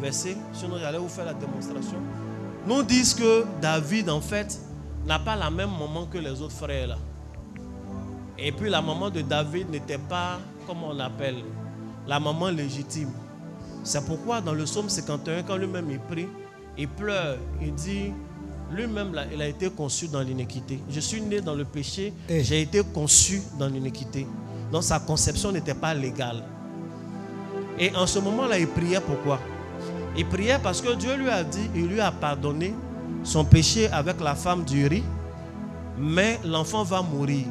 versets, sinon j'allais vous faire la démonstration, nous disent que David en fait n'a pas la même maman que les autres frères là. Et puis la maman de David n'était pas, comme on appelle, la maman légitime. C'est pourquoi dans le psaume 51, quand lui-même il prie, il pleure, il dit, lui-même là, il a été conçu dans l'iniquité. Je suis né dans le péché, j'ai été conçu dans l'iniquité. Donc sa conception n'était pas légale. Et en ce moment-là, il priait pourquoi? Il priait parce que Dieu lui a dit, il lui a pardonné son péché avec la femme d'Uri, mais l'enfant va mourir.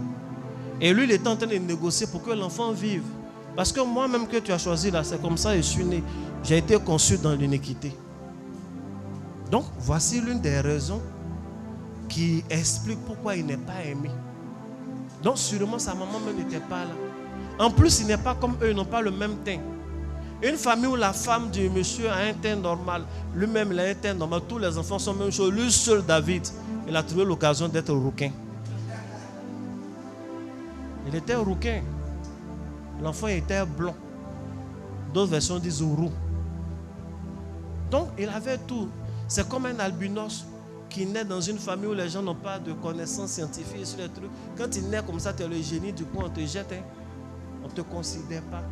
Et lui, il est en train de négocier pour que l'enfant vive. Parce que moi-même que tu as choisi là, c'est comme ça que je suis né. J'ai été conçu dans l'iniquité. Donc, voici l'une des raisons qui explique pourquoi il n'est pas aimé. Donc, sûrement, sa maman même n'était pas là. En plus, il n'est pas comme eux, ils n'ont pas le même teint. Une famille où la femme du monsieur a un teint normal, lui-même il a un teint normal, tous les enfants sont même chose. Lui seul, David, il a trouvé l'occasion d'être rouquin. Il était rouquin. L'enfant était blond. D'autres versions disent roux. Donc, il avait tout. C'est comme un albinos qui naît dans une famille où les gens n'ont pas de connaissances scientifiques sur les trucs. Quand il naît comme ça, tu es le génie, du coup on te jette. On ne te considère pas.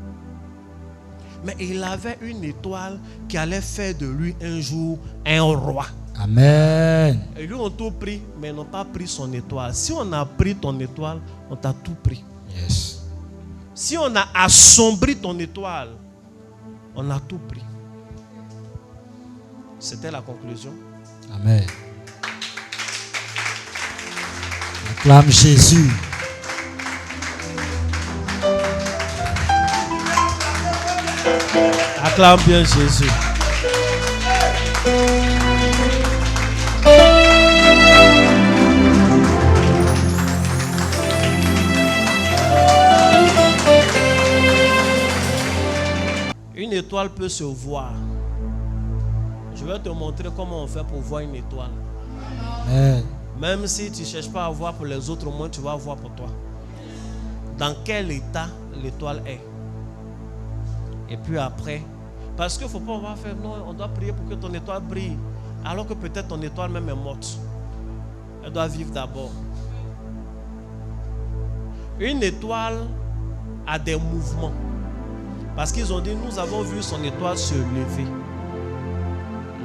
Mais il avait une étoile qui allait faire de lui un jour un roi. Amen. Et lui ont tout pris, mais ils n'ont pas pris son étoile. Si on a pris ton étoile, on t'a tout pris. Yes. Si on a assombri ton étoile, on a tout pris. C'était la conclusion. Amen. Acclame Jésus. Acclame bien Jésus. Une étoile peut se voir. Je vais te montrer comment on fait pour voir une étoile. Amen. Même si tu ne cherches pas à voir pour les autres, au moins tu vas voir pour toi. Dans quel état l'étoile est. Et puis après, parce qu'il ne faut pas avoir fait, non, on doit prier pour que ton étoile brille. Alors que peut-être ton étoile même est morte. Elle doit vivre d'abord. Une étoile a des mouvements. Parce qu'ils ont dit, nous avons vu son étoile se lever.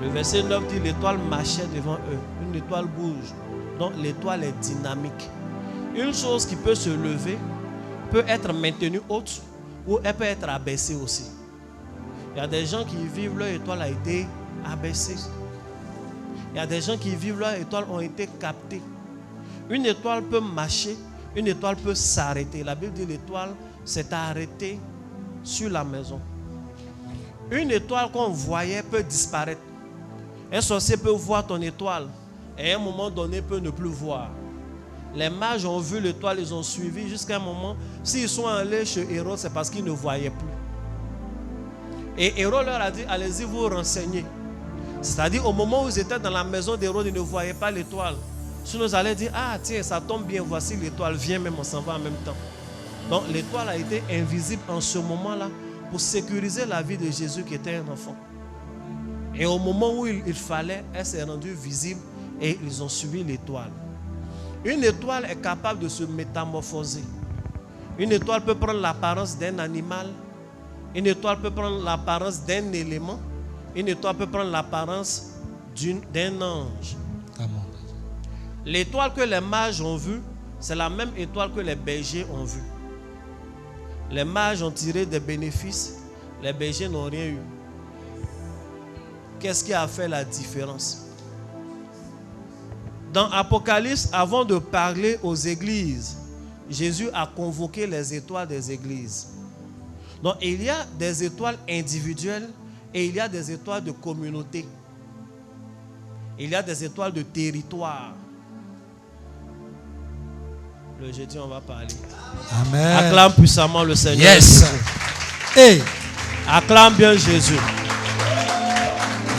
Le verset 9 dit, l'étoile marchait devant eux. Une étoile bouge. Donc l'étoile est dynamique. Une chose qui peut se lever peut être maintenue haute ou elle peut être abaissée aussi. Il y a des gens qui vivent, leur étoile a été abaissée. Il y a des gens qui vivent, leur étoile ont été captées. Une étoile peut marcher, une étoile peut s'arrêter. La Bible dit l'étoile s'est arrêtée sur la maison. Une étoile qu'on voyait peut disparaître. Un sorcier peut voir ton étoile et à un moment donné peut ne plus voir. Les mages ont vu l'étoile, ils ont suivi jusqu'à un moment. S'ils sont allés chez Hérode, c'est parce qu'ils ne voyaient plus. Et Hérode leur a dit, allez-y vous renseigner. C'est-à-dire au moment où ils étaient dans la maison d'Hérode, ils ne voyaient pas l'étoile. Sinon ils allaient dire, ah tiens, ça tombe bien, voici l'étoile, viens même, on s'en va en même temps. Donc l'étoile a été invisible en ce moment-là pour sécuriser la vie de Jésus qui était un enfant. Et au moment où il fallait, elle s'est rendue visible et ils ont suivi l'étoile. Une étoile est capable de se métamorphoser. Une étoile peut prendre l'apparence d'un animal. Une étoile peut prendre l'apparence d'un élément. Une étoile peut prendre l'apparence d'un ange. L'étoile que les mages ont vue, c'est la même étoile que les bergers ont vue. Les mages ont tiré des bénéfices, les bergers n'ont rien eu. Qu'est-ce qui a fait la différence? Dans Apocalypse, avant de parler aux églises, Jésus a convoqué les étoiles des églises. Donc il y a des étoiles individuelles et il y a des étoiles de communauté. Il y a des étoiles de territoire. Le jeudi, on va parler. Amen. Acclame puissamment le Seigneur. Yes. Hey. Acclame bien Jésus.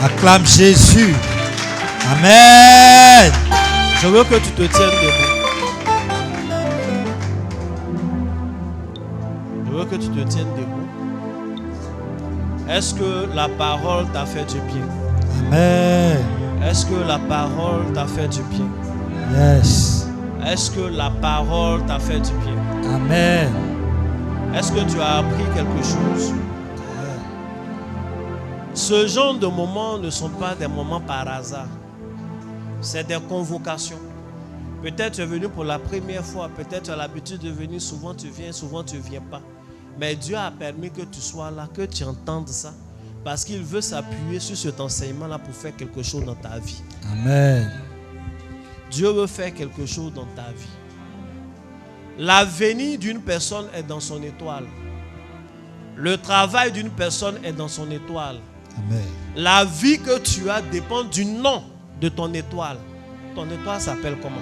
Acclame Jésus. Amen. Je veux que tu te tiennes debout. Je veux que tu te tiennes debout. Est-ce que la parole t'a fait du bien? Amen. Est-ce que la parole t'a fait du bien? Yes. Est-ce que la parole t'a fait du bien? Amen. Est-ce que tu as appris quelque chose? Ce genre de moments ne sont pas des moments par hasard. C'est des convocations. Peut-être tu es venu pour la première fois, peut-être tu as l'habitude de venir, souvent tu viens pas. Mais Dieu a permis que tu sois là, que tu entendes ça, parce qu'il veut s'appuyer sur cet enseignement-là pour faire quelque chose dans ta vie. Amen. Dieu veut faire quelque chose dans ta vie. L'avenir d'une personne est dans son étoile. Le travail d'une personne est dans son étoile. Amen. La vie que tu as dépend du nom de ton étoile. Ton étoile s'appelle comment?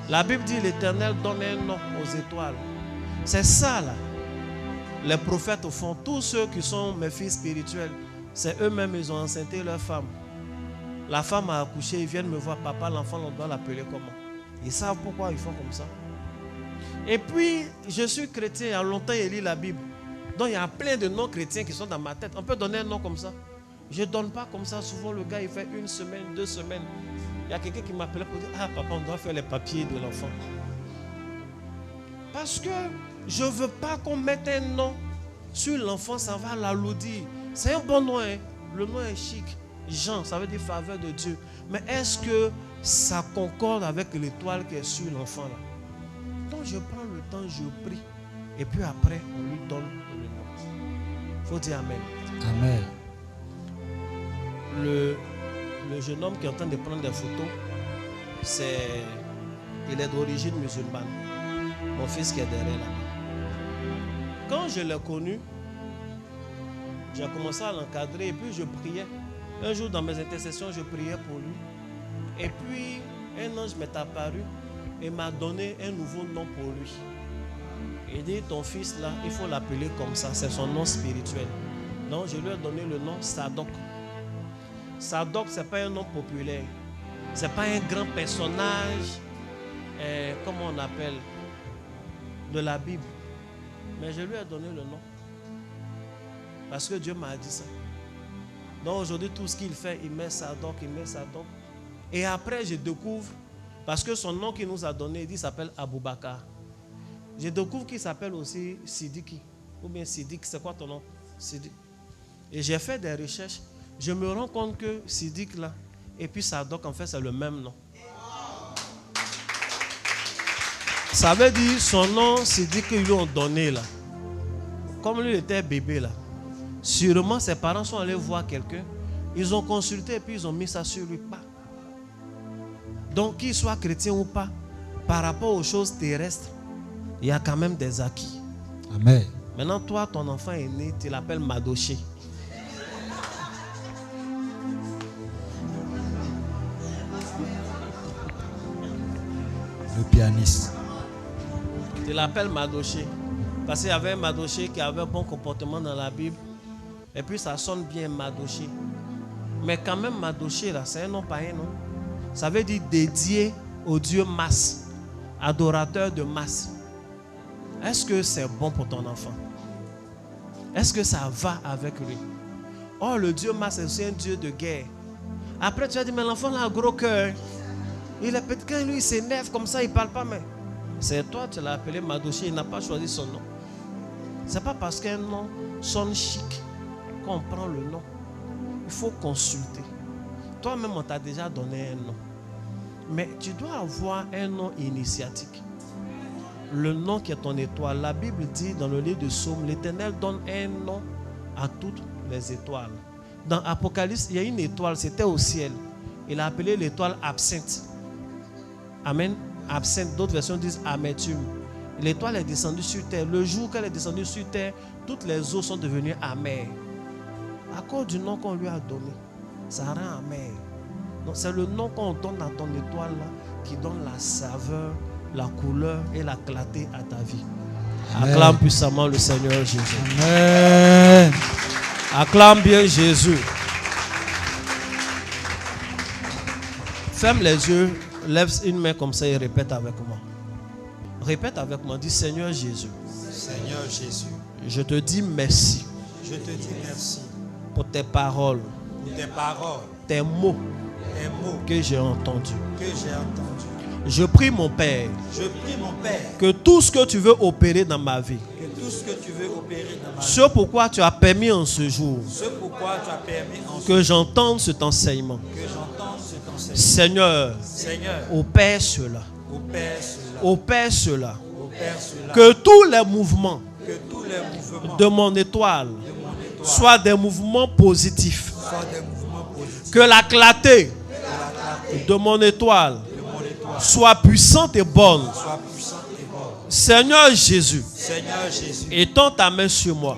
La Bible dit l'Éternel donne un nom aux étoiles. C'est ça là. Les prophètes au fond, tous ceux qui sont mes fils spirituels, c'est eux-mêmes, ils ont enceinté leur femme. La femme a accouché, ils viennent me voir, papa, l'enfant, on doit l'appeler comment? Ils savent pourquoi ils font comme ça. Et puis, je suis chrétien, il y a longtemps, j'ai lu la Bible. Donc, il y a plein de noms chrétiens qui sont dans ma tête. On peut donner un nom comme ça. Je ne donne pas comme ça. Souvent, le gars, il fait 1 semaine, 2 semaines. Il y a quelqu'un qui m'appelait pour dire, ah, papa, on doit faire les papiers de l'enfant. Parce que je ne veux pas qu'on mette un nom sur l'enfant, ça va l'alourdir. C'est un bon nom, hein? Le nom est chic. Jean, ça veut dire faveur de Dieu. Mais est-ce que ça concorde avec l'étoile qui est sur l'enfant là? Donc je prends le temps, je prie. Et puis après, on lui donne le nom. Il faut dire Amen. Amen. Le jeune homme qui est en train de prendre des photos, il est d'origine musulmane. Mon fils qui est derrière là. Quand je l'ai connu, j'ai commencé à l'encadrer et puis je priais. Un jour dans mes intercessions, je priais pour lui. Et puis, un ange m'est apparu et m'a donné un nouveau nom pour lui. Il dit, ton fils là, il faut l'appeler comme ça, c'est son nom spirituel. Donc je lui ai donné le nom Sadok. Sadok, ce n'est pas un nom populaire. Ce n'est pas un grand personnage, comment on appelle, de la Bible. Mais je lui ai donné le nom. Parce que Dieu m'a dit ça. Donc aujourd'hui, tout ce qu'il fait, il met Sadok, il met Sadok. Et après, je découvre, parce que son nom qu'il nous a donné, il s'appelle Aboubakar. Je découvre qu'il s'appelle aussi Sidiki. Ou bien Sidik, c'est quoi ton nom? Sidik. Et j'ai fait des recherches. Je me rends compte que Sidik là, et puis Sadok, en fait, c'est le même nom. Ça veut dire son nom, Sidik qu'ils lui ont donné là. Comme lui était bébé là. Sûrement, ses parents sont allés voir quelqu'un. Ils ont consulté et puis ils ont mis ça sur lui. Pas. Donc, qu'il soit chrétien ou pas, par rapport aux choses terrestres, il y a quand même des acquis. Amen. Maintenant, toi, ton enfant est né, tu l'appelles Madoché. Le pianiste. Tu l'appelles Madoché. Parce qu'il y avait un Madoché qui avait un bon comportement dans la Bible. Et puis ça sonne bien Madoché. Mais quand même Madoché, là, c'est un nom païen, non? Ça veut dire dédié au Dieu masse. Adorateur de masse. Est-ce que c'est bon pour ton enfant? Est-ce que ça va avec lui? Oh, le Dieu masse, c'est aussi un Dieu de guerre. Après, tu as dit, mais l'enfant a un gros cœur. Il est petit, quand lui il s'énerve comme ça, il ne parle pas, mais c'est toi, tu l'as appelé Madoché, il n'a pas choisi son nom. Ce n'est pas parce qu'un nom sonne chic qu'on prend le nom. Il faut consulter. Toi-même, on t'a déjà donné un nom. Mais tu dois avoir un nom initiatique. Le nom qui est ton étoile. La Bible dit dans le livre de Psaume, l'Éternel donne un nom à toutes les étoiles. Dans Apocalypse, il y a une étoile, c'était au ciel. Il a appelé l'étoile absinthe. Amen. Absinthe. D'autres versions disent amertume. L'étoile est descendue sur terre. Le jour qu'elle est descendue sur terre, toutes les eaux sont devenues amères. À cause du nom qu'on lui a donné, ça rend amer. Donc c'est le nom qu'on donne à ton étoile là, qui donne la saveur, la couleur et la clarté à ta vie. Amen. Acclame puissamment le Seigneur Jésus. Amen. Acclame bien Jésus. Ferme les yeux, lève une main comme ça et répète avec moi. Répète avec moi, dis Seigneur Jésus. Seigneur Jésus. Je te dis merci. Je te dis merci. Pour tes paroles. Pour tes paroles. Tes mots. Tes mots. Que j'ai entendus. Que j'ai entendus. Je prie mon Père. Je prie mon Père. Que tout ce que tu veux opérer dans ma vie. Que tout ce que tu veux opérer dans ma vie. Ce pourquoi tu as permis en ce jour. Ce pourquoi tu as permis en ce que j'entende cet enseignement. Que j'entende cet enseignement. Seigneur. Seigneur. Opère cela. Opère cela. Opère cela. Opère cela. Que tous les mouvements. Que tous les mouvements de mon étoile. Soient des mouvements positifs. Que la clarté de mon étoile soit puissante et bonne. Seigneur Jésus, étends ta main sur moi.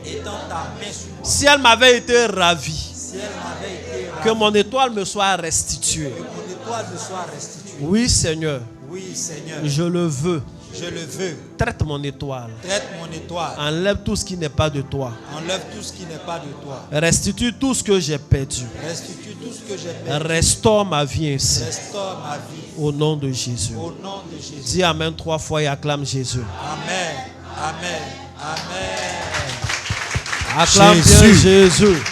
Si elle m'avait été ravie, que mon étoile me soit restituée. Oui, Seigneur, je le veux. Je le veux. Traite mon étoile. Traite mon étoile. Enlève tout ce qui n'est pas de toi. Enlève tout ce qui n'est pas de toi. Restitue tout ce que j'ai perdu. Restitue tout ce que j'ai perdu. Restaure ma vie ainsi. Restaure ma vie. Au nom de Jésus. Au nom de Jésus. Dis Amen 3 fois et acclame Jésus. Amen. Amen. Amen. Acclame bien Jésus.